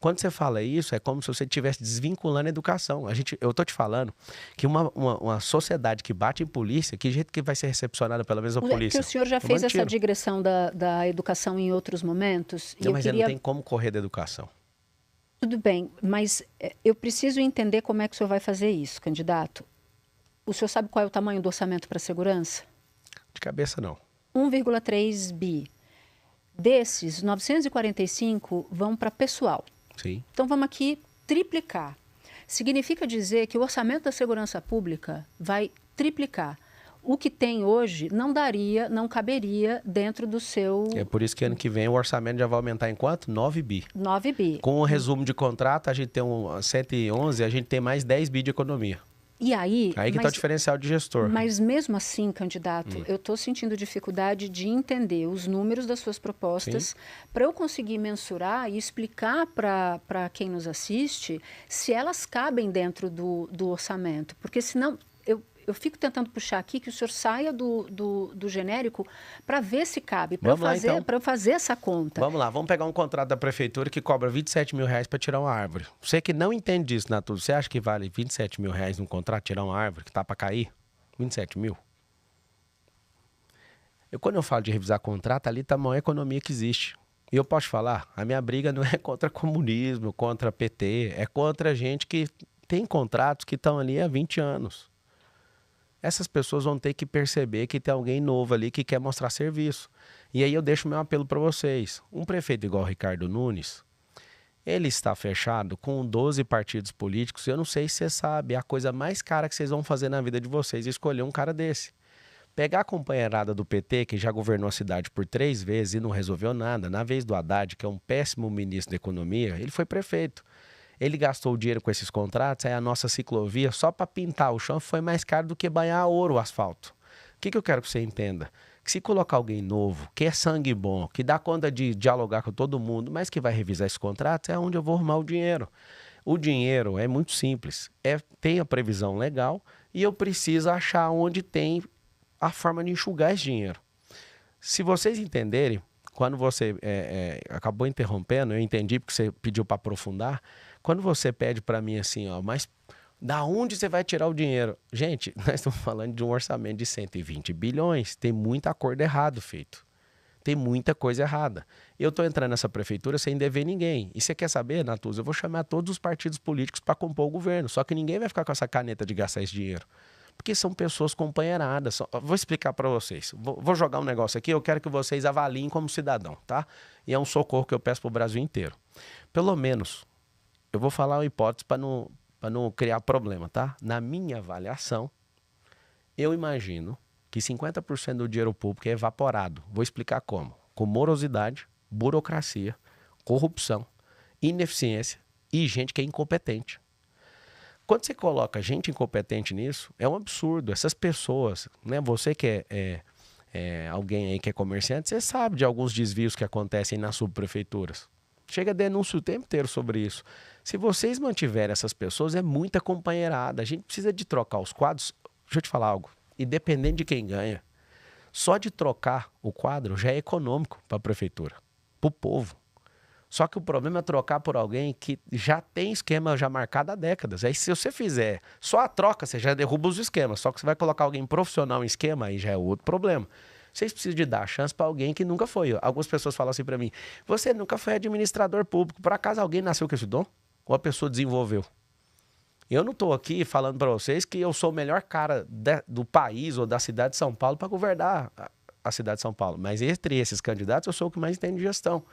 Quando você fala isso, é como se você estivesse desvinculando a educação. Eu estou te falando que uma sociedade que bate em polícia, que jeito que vai ser recepcionada pela mesma polícia? Que o senhor já fez essa digressão da educação em outros momentos. Não, mas não tem como correr da educação. Tudo bem, mas eu preciso entender como é que o senhor vai fazer isso, candidato. O senhor sabe qual é o tamanho do orçamento para a segurança? De cabeça, não. 1,3 bi. Desses, 945 vão para pessoal. Sim. Então, vamos aqui triplicar. Significa dizer que o orçamento da segurança pública vai triplicar. O que tem hoje não caberia dentro do seu... É por isso que ano que vem o orçamento já vai aumentar em quanto? 9 bi. 9 bi. Com o resumo de contrato, a gente tem 111, a gente tem mais 10 bi de economia. E aí que está o diferencial de gestor. Mas mesmo assim, candidato, eu estou sentindo dificuldade de entender os números das suas propostas para eu conseguir mensurar e explicar para quem nos assiste se elas cabem dentro do orçamento. Porque senão eu fico tentando puxar aqui que o senhor saia do genérico para ver se cabe, para eu fazer essa conta. Vamos lá, vamos pegar um contrato da prefeitura que cobra 27 mil reais para tirar uma árvore. Você que não entende disso, Natuza, você acha que vale 27 mil reais num contrato tirar uma árvore que tá para cair? 27 mil? Quando eu falo de revisar contrato, ali está a maior economia que existe. E eu posso falar, a minha briga não é contra comunismo, contra PT, é contra gente que tem contratos que estão ali há 20 anos. Essas pessoas vão ter que perceber que tem alguém novo ali que quer mostrar serviço. E aí eu deixo meu apelo para vocês. Um prefeito igual o Ricardo Nunes, ele está fechado com 12 partidos políticos. Eu não sei se você sabe, é a coisa mais cara que vocês vão fazer na vida de vocês, escolher um cara desse. Pegar a companheirada do PT, que já governou a cidade por 3 vezes e não resolveu nada. Na vez do Haddad, que é um péssimo ministro da economia, ele foi prefeito. Ele gastou o dinheiro com esses contratos, aí a nossa ciclovia, só para pintar o chão, foi mais caro do que banhar a ouro o asfalto. O que eu quero que você entenda? Que se colocar alguém novo, que é sangue bom, que dá conta de dialogar com todo mundo, mas que vai revisar esses contratos, é onde eu vou arrumar o dinheiro. O dinheiro é muito simples, tem a previsão legal e eu preciso achar onde tem a forma de enxugar esse dinheiro. Se vocês entenderem, quando você acabou interrompendo, eu entendi porque você pediu para aprofundar. Quando você pede para mim assim, ó, mas da onde você vai tirar o dinheiro? Gente, nós estamos falando de um orçamento de 120 bilhões. Tem muito acordo errado feito. Tem muita coisa errada. Eu estou entrando nessa prefeitura sem dever ninguém. E você quer saber, Natuza? Eu vou chamar todos os partidos políticos para compor o governo. Só que ninguém vai ficar com essa caneta de gastar esse dinheiro. Porque são pessoas companheiradas. Vou explicar para vocês. Vou jogar um negócio aqui, eu quero que vocês avaliem como cidadão, tá? E é um socorro que eu peço para o Brasil inteiro. Pelo menos, eu vou falar uma hipótese para não criar problema, tá? Na minha avaliação, eu imagino que 50% do dinheiro público é evaporado. Vou explicar como. Com morosidade, burocracia, corrupção, ineficiência e gente que é incompetente. Quando você coloca gente incompetente nisso, é um absurdo. Essas pessoas, né? Você que é alguém aí que é comerciante, você sabe de alguns desvios que acontecem nas subprefeituras. Chega denúncia o tempo inteiro sobre isso. Se vocês mantiverem essas pessoas, é muita companheirada. A gente precisa de trocar os quadros. Deixa eu te falar algo. Independente de quem ganha, só de trocar o quadro já é econômico para a prefeitura, para o povo. Só que o problema é trocar por alguém que já tem esquema já marcado há décadas. Aí se você fizer só a troca, você já derruba os esquemas. Só que você vai colocar alguém profissional em esquema, aí já é outro problema. Vocês precisam de dar chance para alguém que nunca foi. Algumas pessoas falam assim para mim, você nunca foi administrador público. Por acaso alguém nasceu com esse dom? Ou a pessoa desenvolveu? Eu não estou aqui falando para vocês que eu sou o melhor cara do país ou da cidade de São Paulo para governar a cidade de São Paulo. Mas entre esses candidatos, eu sou o que mais entende de gestão.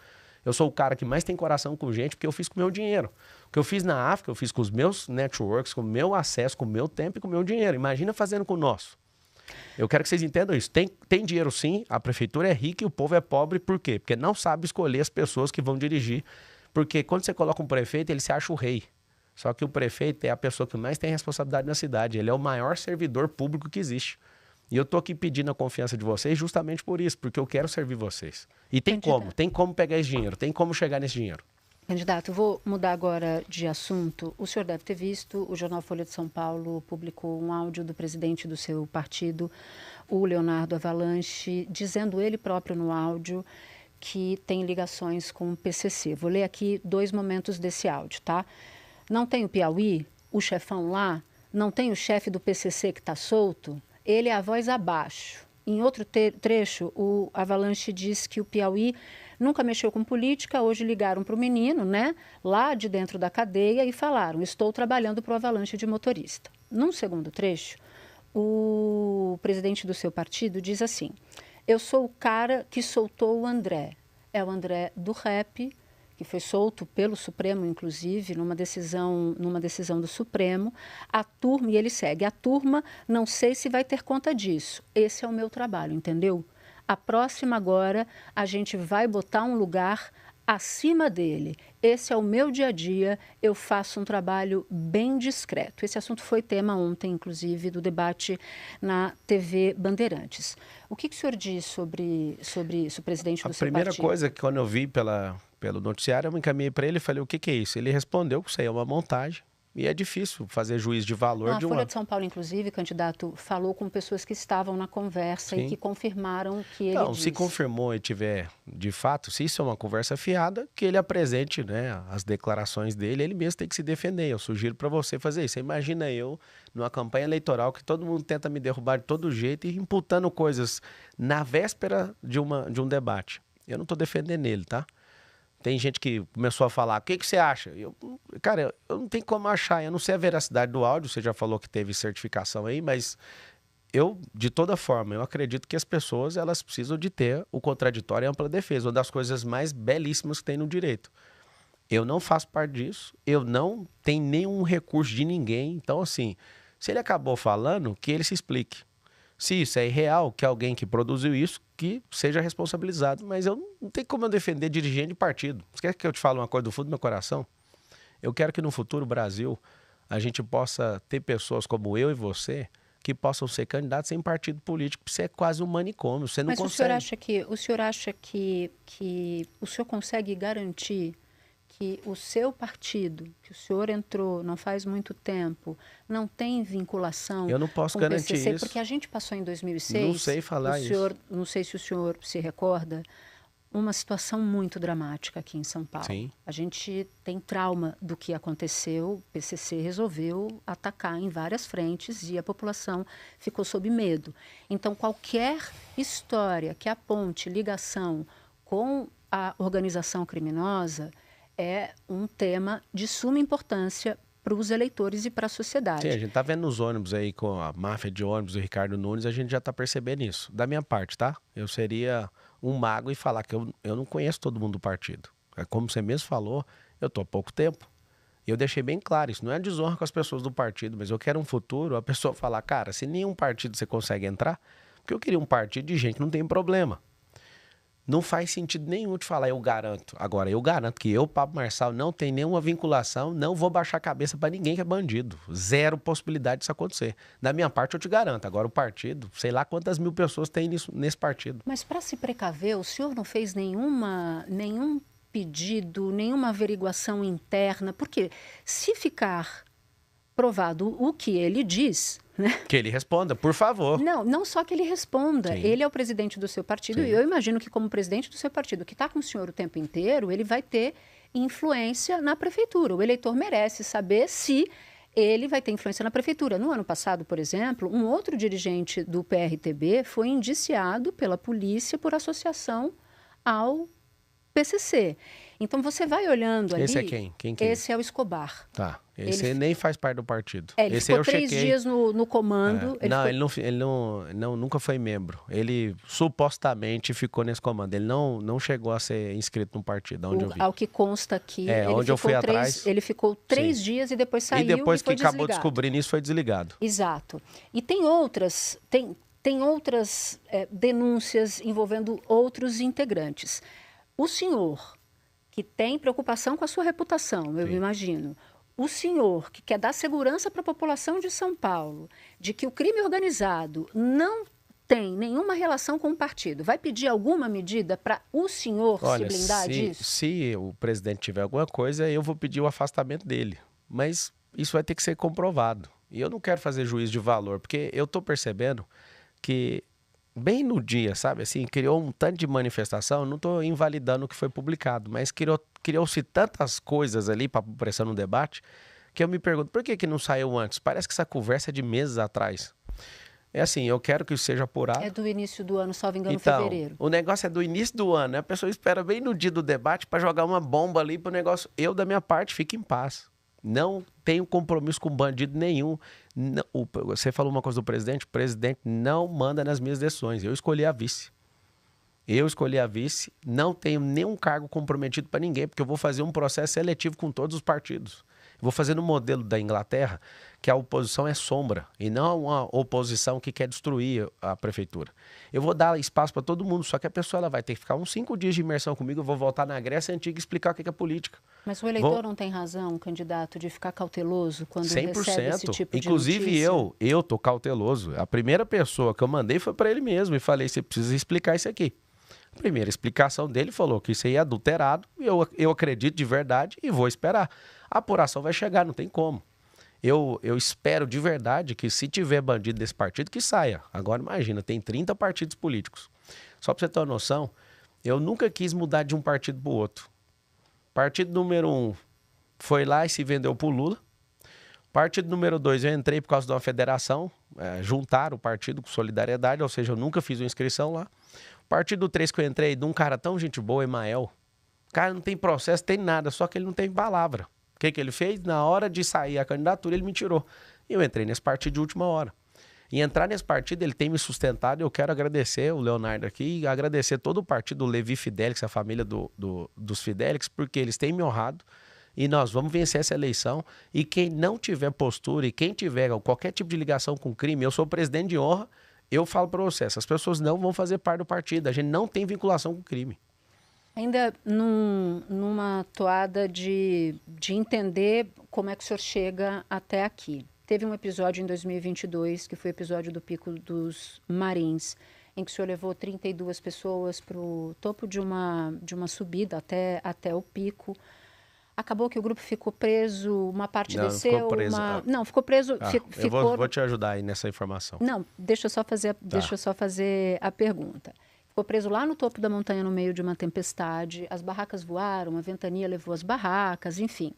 Eu sou o cara que mais tem coração com gente, porque eu fiz com o meu dinheiro. O que eu fiz na África, eu fiz com os meus networks, com o meu acesso, com o meu tempo e com o meu dinheiro. Imagina fazendo com o nosso. Eu quero que vocês entendam isso. Tem dinheiro sim, a prefeitura é rica e o povo é pobre. Por quê? Porque não sabe escolher as pessoas que vão dirigir. Porque quando você coloca um prefeito, ele se acha o rei. Só que o prefeito é a pessoa que mais tem responsabilidade na cidade. Ele é o maior servidor público que existe. E eu estou aqui pedindo a confiança de vocês justamente por isso, porque eu quero servir vocês. E tem como pegar esse dinheiro, tem como chegar nesse dinheiro. Candidato, eu vou mudar agora de assunto. O senhor deve ter visto, o jornal Folha de São Paulo publicou um áudio do presidente do seu partido, o Leonardo Avalanche, dizendo ele próprio no áudio que tem ligações com o PCC. Vou ler aqui 2 momentos desse áudio, tá? Não tem o Piauí, o chefão lá, não tem o chefe do PCC que está solto, ele é a voz abaixo. Em outro trecho, o Avalanche diz que o Piauí nunca mexeu com política, hoje ligaram para o menino, né, lá de dentro da cadeia e falaram, estou trabalhando para o Avalanche de motorista. Num segundo trecho, o presidente do seu partido diz assim, eu sou o cara que soltou o André. É o André do rap, que foi solto pelo Supremo, inclusive, numa decisão do Supremo. A turma, e ele segue, a turma, não sei se vai ter conta disso. Esse é o meu trabalho, entendeu? A próxima agora, a gente vai botar um lugar acima dele. Esse é o meu dia a dia, eu faço um trabalho bem discreto. Esse assunto foi tema ontem, inclusive, do debate na TV Bandeirantes. O que o senhor diz sobre isso, presidente do seu partido? A primeira coisa que quando eu vi pelo noticiário, eu me encaminhei para ele e falei, o que é isso? Ele respondeu que isso aí é uma montagem. E é difícil fazer juízo de valor de uma... A Folha de São Paulo, inclusive, candidato, falou com pessoas que estavam na conversa e que confirmaram que ele disse. Se confirmou e tiver, de fato, se isso é uma conversa fiada, que ele apresente, né, as declarações dele, ele mesmo tem que se defender. Eu sugiro para você fazer isso. Você imagina eu, numa campanha eleitoral, que todo mundo tenta me derrubar de todo jeito e imputando coisas na véspera de um debate. Eu não estou defendendo ele, tá? Tem gente que começou a falar, o que você acha? Cara, eu não tenho como achar, eu não sei a veracidade do áudio, você já falou que teve certificação aí, mas eu, de toda forma, eu acredito que as pessoas, elas precisam de ter o contraditório e a ampla defesa, uma das coisas mais belíssimas que tem no direito. Eu não faço parte disso, eu não tenho nenhum recurso de ninguém, então assim, se ele acabou falando, que ele se explique. Se isso é irreal, que alguém que produziu isso, que seja responsabilizado. Mas eu não tenho como eu defender dirigente de partido. Você quer que eu te fale uma coisa do fundo do meu coração? Eu quero que no futuro Brasil a gente possa ter pessoas como eu e você que possam ser candidatos sem partido político. Isso é quase um manicômio, você não consegue. Mas o senhor acha que o senhor consegue garantir que o seu partido, que o senhor entrou não faz muito tempo, não tem vinculação eu não posso com o garantir PCC? isso. Porque a gente passou em 2006... Não sei falar isso. Não sei se o senhor se recorda, uma situação muito dramática aqui em São Paulo. Sim. A gente tem trauma do que aconteceu, o PCC resolveu atacar em várias frentes e a população ficou sob medo. Então, qualquer história que aponte ligação com a organização criminosa é um tema de suma importância para os eleitores e para a sociedade. Sim, a gente está vendo nos ônibus aí, com a máfia de ônibus do Ricardo Nunes, a gente já está percebendo isso. Da minha parte, tá? Eu seria um mago e falar que eu não conheço todo mundo do partido. É como você mesmo falou, eu estou há pouco tempo. E eu deixei bem claro, isso não é desonra com as pessoas do partido, mas eu quero um futuro, a pessoa falar, cara, se nenhum partido você consegue entrar, porque eu queria um partido de gente que não tem problema. Não faz sentido nenhum de falar, eu garanto. Agora, eu garanto que eu, Pablo Marçal, não tenho nenhuma vinculação, não vou baixar a cabeça para ninguém que é bandido. Zero possibilidade disso acontecer. Da minha parte, eu te garanto. Agora, o partido, sei lá quantas mil pessoas tem nesse partido. Mas para se precaver, o senhor não fez nenhum pedido, nenhuma averiguação interna? Porque se ficar provado o que ele diz, né? Que ele responda, por favor. Não só que ele responda. Sim. Ele é o presidente do seu partido. Sim. E eu imagino que, como presidente do seu partido, que está com o senhor o tempo inteiro, ele vai ter influência na prefeitura. O eleitor merece saber se ele vai ter influência na prefeitura. No ano passado, por exemplo, um outro dirigente do PRTB foi indiciado pela polícia por associação ao PCC. Então, você vai olhando ali... Esse é quem? Esse é o Escobar. Tá. Esse nem faz parte do partido. Ele Esse ficou 3 dias no comando. Ele nunca foi membro. Ele supostamente ficou nesse comando. Ele não chegou a ser inscrito no partido, onde eu vi. Ao que consta aqui, onde eu fui atrás. Ele ficou 3 dias e depois saiu. E depois que acabou desligado. descobrindo isso, foi desligado. Exato. E tem outras denúncias envolvendo outros integrantes. O senhor, que tem preocupação com a sua reputação, eu imagino, o senhor que quer dar segurança para a população de São Paulo, de que o crime organizado não tem nenhuma relação com o partido, vai pedir alguma medida para o senhor se blindar disso? Se o presidente tiver alguma coisa, eu vou pedir o afastamento dele. Mas isso vai ter que ser comprovado. E eu não quero fazer juízo de valor, porque eu estou percebendo que bem no dia, sabe, assim, criou um tanto de manifestação, não estou invalidando o que foi publicado, mas criou-se tantas coisas ali para pressão no debate, que eu me pergunto, por que não saiu antes? Parece que essa conversa é de meses atrás. É assim, eu quero que isso seja apurado. É do início do ano, salvo engano, então, fevereiro. O negócio é do início do ano, né? A pessoa espera bem no dia do debate para jogar uma bomba ali para o negócio. Eu, da minha parte, fico em paz. Não tenho compromisso com bandido nenhum. Não, você falou uma coisa do presidente, o presidente não manda nas minhas decisões. Eu escolhi a vice. Não tenho nenhum cargo comprometido para ninguém, porque eu vou fazer um processo seletivo com todos os partidos. Vou fazer no modelo da Inglaterra, que a oposição é sombra, e não uma oposição que quer destruir a prefeitura. Eu vou dar espaço para todo mundo, só que a pessoa ela vai ter que ficar uns 5 dias de imersão comigo, eu vou voltar na Grécia Antiga e explicar o que é política. Mas o eleitor não tem razão, candidato, de ficar cauteloso quando 100%. Recebe esse tipo de Inclusive notícia? eu tô cauteloso. A primeira pessoa que eu mandei foi para ele mesmo e falei, você precisa explicar isso aqui. A primeira explicação dele falou que isso aí é adulterado, eu acredito de verdade e vou esperar. A apuração vai chegar, não tem como. Eu espero de verdade que se tiver bandido desse partido, que saia. Agora imagina, tem 30 partidos políticos. Só para você ter uma noção, eu nunca quis mudar de um partido para o outro. Partido número 1 foi lá e se vendeu para o Lula. Partido número 2 eu entrei por causa de uma federação, juntaram o partido com Solidariedade, ou seja, eu nunca fiz uma inscrição lá. Partido 3 que eu entrei, de um cara tão gente boa, Emael. O cara não tem processo, tem nada, só que ele não tem palavra. O que ele fez? Na hora de sair a candidatura, ele me tirou. E eu entrei nesse partido de última hora. E entrar nesse partido, ele tem me sustentado. Eu quero agradecer o Leonardo aqui e agradecer todo o partido, o Levi Fidelix, a família dos Fidelix, porque eles têm me honrado. E nós vamos vencer essa eleição. E quem não tiver postura e quem tiver qualquer tipo de ligação com crime, eu sou presidente de honra. Eu falo para você, essas pessoas não vão fazer parte do partido. A gente não tem vinculação com crime. Ainda numa toada de entender como é que o senhor chega até aqui. Teve um episódio em 2022, que foi o episódio do Pico dos Marins, em que o senhor levou 32 pessoas para o topo de uma subida até o pico. Acabou que o grupo ficou preso, uma parte desceu, ficou preso. Não, ficou preso. Eu vou te ajudar aí nessa informação. Não, deixa eu só fazer a pergunta. Ficou preso lá no topo da montanha no meio de uma tempestade, as barracas voaram, a ventania levou as barracas, enfim.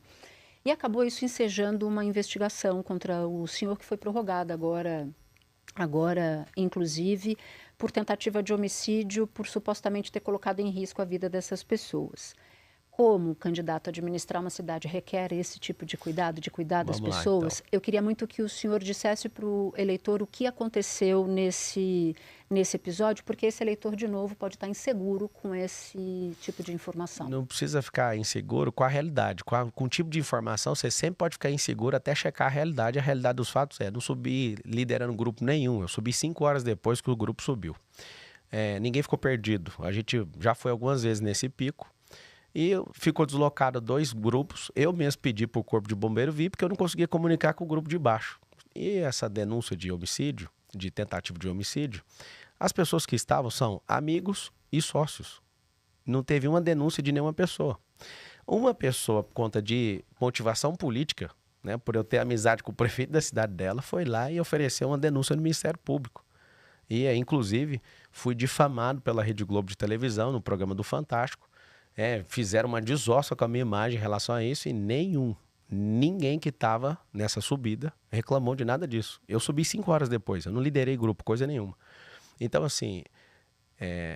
E acabou isso ensejando uma investigação contra o senhor que foi prorrogada agora, inclusive, por tentativa de homicídio, por supostamente ter colocado em risco a vida dessas pessoas. Como candidato a administrar uma cidade requer esse tipo de cuidado, das pessoas, então. Eu queria muito que o senhor dissesse para o eleitor o que aconteceu nesse episódio, porque esse eleitor, de novo, pode estar inseguro com esse tipo de informação. Não precisa ficar inseguro com a realidade. Com o tipo de informação, você sempre pode ficar inseguro até checar a realidade. A realidade dos fatos não subi liderando grupo nenhum. Eu subi 5 horas depois que o grupo subiu. ninguém ficou perdido. A gente já foi algumas vezes nesse pico e ficou deslocado 2 grupos. Eu mesmo pedi para o Corpo de Bombeiro vir porque eu não conseguia comunicar com o grupo de baixo. E essa denúncia de homicídio, de tentativa de homicídio, as pessoas que estavam são amigos e sócios. Não teve uma denúncia de nenhuma pessoa. Uma pessoa, por conta de motivação política, né, por eu ter amizade com o prefeito da cidade dela, foi lá e ofereceu uma denúncia no Ministério Público. E, inclusive, fui difamado pela Rede Globo de televisão, no programa do Fantástico. Fizeram uma desossa com a minha imagem em relação a isso e ninguém que estava nessa subida reclamou de nada disso. Eu subi 5 horas depois, eu não liderei grupo, coisa nenhuma. Então, assim,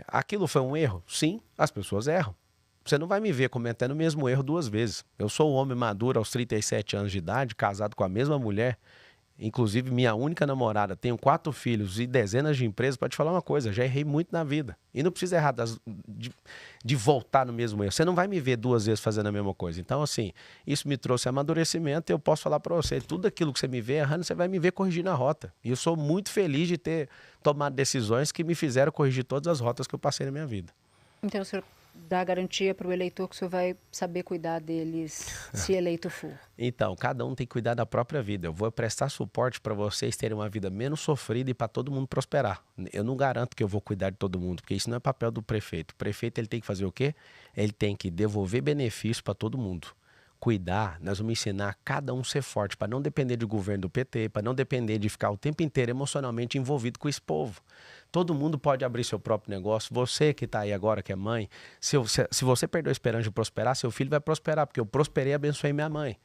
aquilo foi um erro? Sim, as pessoas erram. Você não vai me ver cometendo o mesmo erro 2 vezes. Eu sou um homem maduro aos 37 anos de idade, casado com a mesma mulher, inclusive minha única namorada, tenho 4 filhos e dezenas de empresas. Para te falar uma coisa, já errei muito na vida. E não precisa errar de voltar no mesmo erro. Você não vai me ver 2 vezes fazendo a mesma coisa. Então, assim, isso me trouxe amadurecimento e eu posso falar para você, tudo aquilo que você me vê errando, você vai me ver corrigindo a rota. E eu sou muito feliz de ter tomado decisões que me fizeram corrigir todas as rotas que eu passei na minha vida. Então, o senhor dá garantia para o eleitor que o senhor vai saber cuidar deles se eleito for? Então, cada um tem que cuidar da própria vida. Eu vou prestar suporte para vocês terem uma vida menos sofrida e para todo mundo prosperar. Eu não garanto que eu vou cuidar de todo mundo, porque isso não é papel do prefeito. O prefeito ele tem que fazer o quê? Ele tem que devolver benefícios para todo mundo. Cuidar, nós vamos ensinar cada um a ser forte, para não depender do governo do PT, para não depender de ficar o tempo inteiro emocionalmente envolvido com esse povo. Todo mundo pode abrir seu próprio negócio. Você que está aí agora, que é mãe, se você perdeu a esperança de prosperar, seu filho vai prosperar, porque eu prosperei e abençoei minha mãe.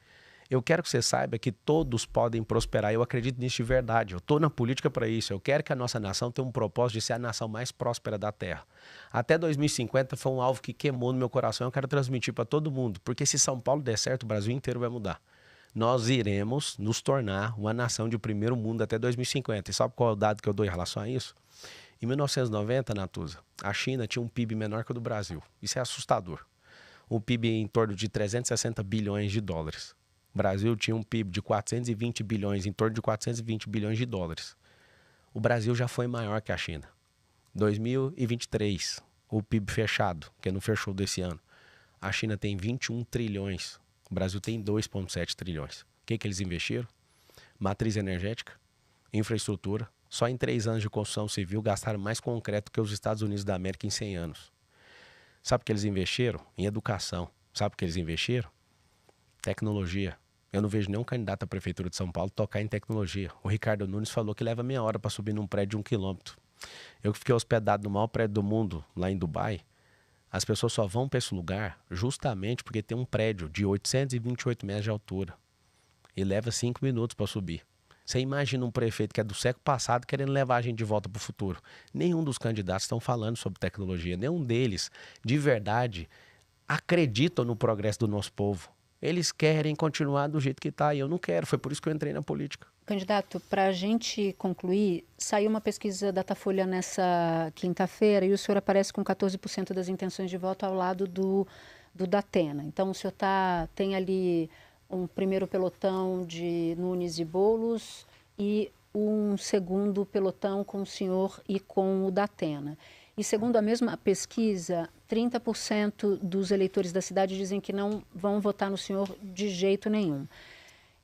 Eu quero que você saiba que todos podem prosperar. Eu acredito nisso de verdade. Eu estou na política para isso. Eu quero que a nossa nação tenha um propósito de ser a nação mais próspera da Terra. Até 2050 foi um alvo que queimou no meu coração. Eu quero transmitir para todo mundo. Porque se São Paulo der certo, o Brasil inteiro vai mudar. Nós iremos nos tornar uma nação de primeiro mundo até 2050. E sabe qual é o dado que eu dou em relação a isso? Em 1990, Natuza, a China tinha um PIB menor que o do Brasil. Isso é assustador. Um PIB em torno de 360 bilhões de dólares. O Brasil tinha um PIB de 420 bilhões, em torno de 420 bilhões de dólares. O Brasil já foi maior que a China. 2023, o PIB fechado, que não fechou desse ano. A China tem 21 trilhões, o Brasil tem 2,7 trilhões. O que eles investiram? Matriz energética, infraestrutura. Só em 3 anos de construção civil gastaram mais concreto que os Estados Unidos da América em 100 anos. Sabe o que eles investiram? Em educação. Sabe o que eles investiram? Tecnologia. Eu não vejo nenhum candidato à Prefeitura de São Paulo tocar em tecnologia. O Ricardo Nunes falou que leva meia hora para subir num prédio de 1 quilômetro. Eu que fiquei hospedado no maior prédio do mundo, lá em Dubai, as pessoas só vão para esse lugar justamente porque tem um prédio de 828 metros de altura. E leva 5 minutos para subir. Você imagina um prefeito que é do século passado querendo levar a gente de volta para o futuro. Nenhum dos candidatos estão falando sobre tecnologia. Nenhum deles, de verdade, acreditam no progresso do nosso povo. Eles querem continuar do jeito que está e eu não quero. Foi por isso que eu entrei na política. Candidato, para a gente concluir, saiu uma pesquisa Datafolha nessa quinta-feira e o senhor aparece com 14% das intenções de voto ao lado do Datena. Então, o senhor tem ali um primeiro pelotão de Nunes e Boulos e um segundo pelotão com o senhor e com o Datena. E segundo a mesma pesquisa, 30% dos eleitores da cidade dizem que não vão votar no senhor de jeito nenhum.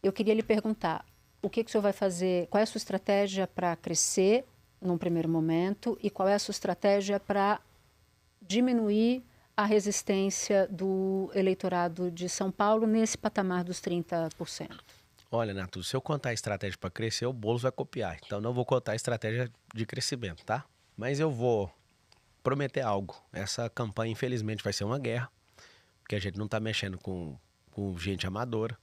Eu queria lhe perguntar, o que o senhor vai fazer, qual é a sua estratégia para crescer num primeiro momento e qual é a sua estratégia para diminuir a resistência do eleitorado de São Paulo nesse patamar dos 30%? Olha, Nato, se eu contar a estratégia para crescer, o Boulos vai copiar. Então não vou contar a estratégia de crescimento, tá? Mas eu vou prometer algo. Essa campanha, infelizmente, vai ser uma guerra, porque a gente não está mexendo com gente amadora.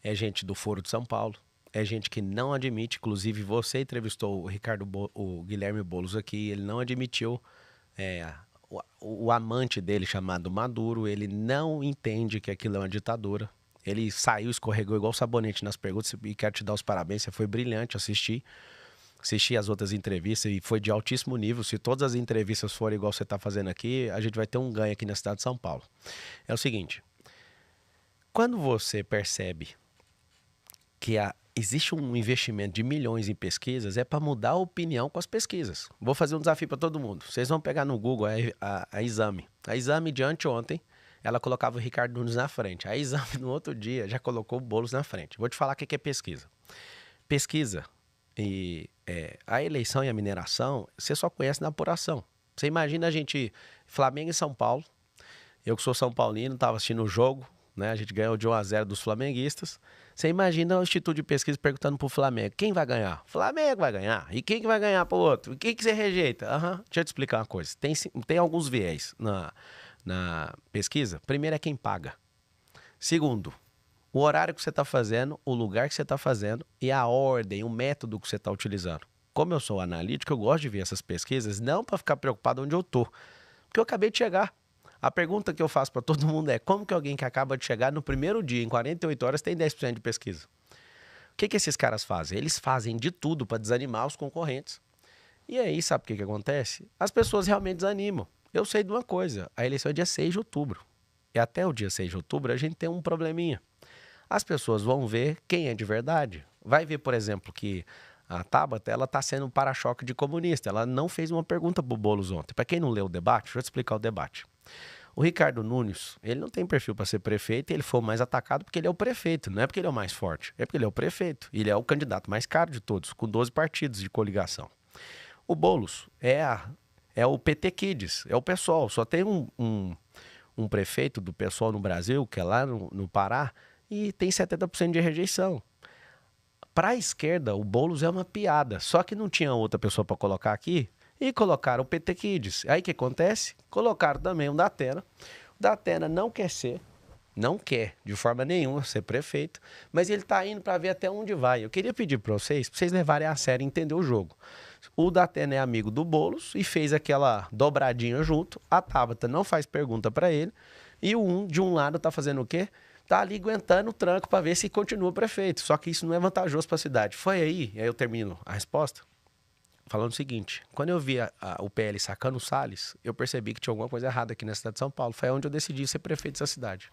É gente do Foro de São Paulo. É gente que não admite, inclusive você entrevistou o Guilherme Boulos aqui, ele não admitiu o amante dele chamado Maduro, ele não entende que aquilo é uma ditadura. Ele saiu, escorregou igual sabonete nas perguntas e quero te dar os parabéns, você foi brilhante assistir as outras entrevistas e foi de altíssimo nível. Se todas as entrevistas forem igual você está fazendo aqui, a gente vai ter um ganho aqui na cidade de São Paulo. É o seguinte, quando você percebe que a existe um investimento de milhões em pesquisas, é para mudar a opinião com as pesquisas. Vou fazer um desafio para todo mundo. Vocês vão pegar no Google a Exame. A Exame de anteontem, ela colocava o Ricardo Nunes na frente. A Exame no outro dia já colocou o Boulos na frente. Vou te falar o que é pesquisa. Pesquisa e a eleição e a mineração, você só conhece na apuração. Você imagina a gente, Flamengo e São Paulo, eu que sou São Paulino, estava assistindo o jogo, né? A gente ganhou de 1-0 dos flamenguistas. Você imagina o Instituto de Pesquisa perguntando pro Flamengo, quem vai ganhar? Flamengo vai ganhar. E quem que vai ganhar pro outro? E quem que você rejeita? Deixa eu te explicar uma coisa. Tem alguns viés na pesquisa. Primeiro é quem paga. Segundo, o horário que você está fazendo, o lugar que você está fazendo e a ordem, o método que você está utilizando. Como eu sou analítico, eu gosto de ver essas pesquisas, não para ficar preocupado onde eu tô. Porque eu acabei de chegar. A pergunta que eu faço para todo mundo é como que alguém que acaba de chegar no primeiro dia, em 48 horas, tem 10% de pesquisa? O que esses caras fazem? Eles fazem de tudo para desanimar os concorrentes. E aí, sabe o que acontece? As pessoas realmente desanimam. Eu sei de uma coisa, a eleição é dia 6 de outubro. E até o dia 6 de outubro a gente tem um probleminha. As pessoas vão ver quem é de verdade. Vai ver, por exemplo, que a Tabata, ela está sendo um para-choque de comunista. Ela não fez uma pergunta para o Boulos ontem. Para quem não leu o debate, deixa eu te explicar o debate. O Ricardo Nunes, ele não tem perfil para ser prefeito e ele foi o mais atacado porque ele é o prefeito, não é porque ele é o mais forte, é porque ele é o prefeito. Ele é o candidato mais caro de todos, com 12 partidos de coligação. O Boulos é o PT Kids, é o PSOL. Só tem um prefeito do PSOL no Brasil, que é lá no Pará, e tem 70% de rejeição. Para a esquerda, o Boulos é uma piada, só que não tinha outra pessoa para colocar aqui, e colocaram o PT Kids. Aí o que acontece? Colocaram também o Datena. O Datena não quer de forma nenhuma ser prefeito, mas ele está indo para ver até onde vai. Eu queria pedir para vocês levarem a sério e entender o jogo. O Datena é amigo do Boulos e fez aquela dobradinha junto. A Tabata não faz pergunta para ele. E de um lado está fazendo o quê? Está ali aguentando o tranco para ver se continua prefeito. Só que isso não é vantajoso para a cidade. Foi aí eu termino a resposta, falando o seguinte, quando eu vi o PL sacando o Salles, eu percebi que tinha alguma coisa errada aqui na cidade de São Paulo. Foi onde eu decidi ser prefeito dessa cidade.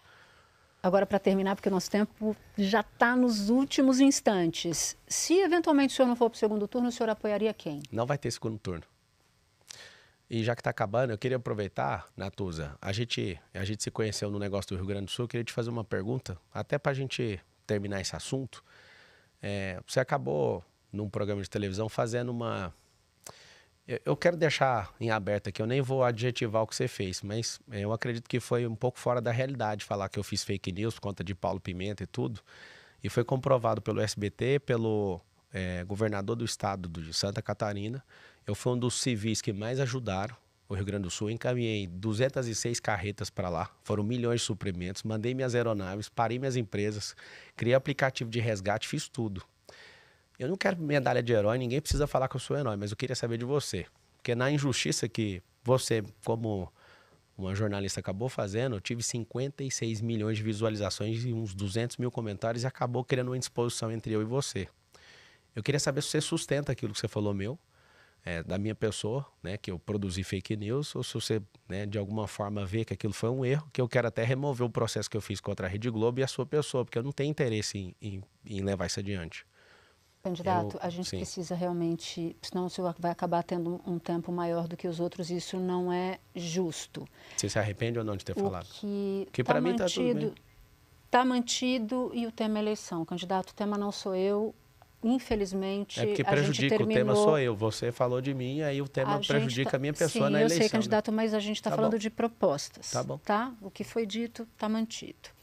Agora, para terminar, porque o nosso tempo já está nos últimos instantes. Se eventualmente o senhor não for para o segundo turno, o senhor apoiaria quem? Não vai ter segundo turno. E já que está acabando, eu queria aproveitar, Natuza, a gente se conheceu no negócio do Rio Grande do Sul, eu queria te fazer uma pergunta, até para a gente terminar esse assunto. Você acabou, num programa de televisão, fazendo uma... Eu quero deixar em aberto aqui, eu nem vou adjetivar o que você fez, mas eu acredito que foi um pouco fora da realidade falar que eu fiz fake news por conta de Paulo Pimenta e tudo. E foi comprovado pelo SBT, pelo governador do estado de Santa Catarina. Eu fui um dos civis que mais ajudaram o Rio Grande do Sul. Encaminhei 206 carretas para lá, foram milhões de suprimentos, mandei minhas aeronaves, parei minhas empresas, criei aplicativo de resgate, fiz tudo. Eu não quero medalha de herói, ninguém precisa falar que eu sou herói, mas eu queria saber de você. Porque na injustiça que você, como uma jornalista, acabou fazendo, eu tive 56 milhões de visualizações e uns 200 mil comentários e acabou criando uma indisposição entre eu e você. Eu queria saber se você sustenta aquilo que você falou da minha pessoa, né, que eu produzi fake news, ou se você, né, de alguma forma vê que aquilo foi um erro, que eu quero até remover o processo que eu fiz contra a Rede Globo e a sua pessoa, porque eu não tenho interesse em levar isso adiante. Candidato, a gente precisa realmente, senão o senhor vai acabar tendo um tempo maior do que os outros, e isso não é justo. Você se arrepende ou não de ter falado? Que para mim está tudo bem. Está mantido e o tema é eleição. Candidato, o tema não sou eu, infelizmente. É porque prejudica, o tema sou eu. Você falou de mim, aí o tema prejudica a minha pessoa na eleição. Eu sei, candidato, mas a gente está falando de propostas. Tá bom. Tá? O que foi dito está mantido.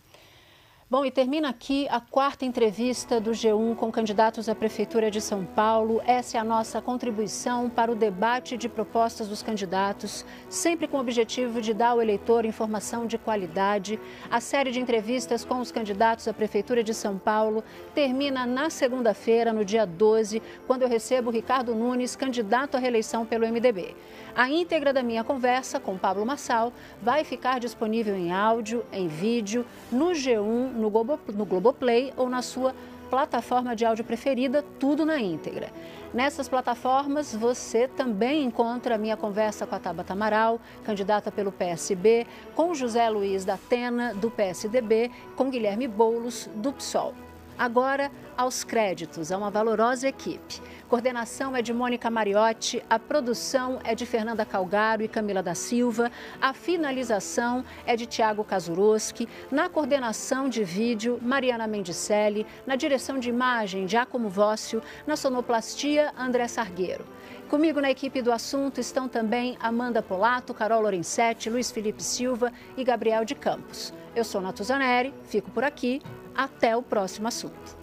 Bom, e termina aqui a 4ª entrevista do G1 com candidatos à Prefeitura de São Paulo. Essa é a nossa contribuição para o debate de propostas dos candidatos, sempre com o objetivo de dar ao eleitor informação de qualidade. A série de entrevistas com os candidatos à Prefeitura de São Paulo termina na segunda-feira, no dia 12, quando eu recebo Ricardo Nunes, candidato à reeleição pelo MDB. A íntegra da minha conversa com Pablo Marçal vai ficar disponível em áudio, em vídeo, no G1, no Globoplay ou na sua plataforma de áudio preferida, tudo na íntegra. Nessas plataformas você também encontra a minha conversa com a Tabata Amaral, candidata pelo PSB, com José Luiz Datena, do PSDB, com Guilherme Boulos, do PSOL. Agora, aos créditos, a uma valorosa equipe. Coordenação é de Mônica Mariotti, a produção é de Fernanda Calgaro e Camila da Silva, a finalização é de Tiago Kazuroski, na coordenação de vídeo, Mariana Mendicelli, na direção de imagem, Giacomo Vócio, na sonoplastia, André Sargueiro. Comigo na equipe do assunto estão também Amanda Polato, Carol Lorenzetti, Luiz Felipe Silva e Gabriel de Campos. Eu sou Natuzaneri, fico por aqui. Até o próximo assunto.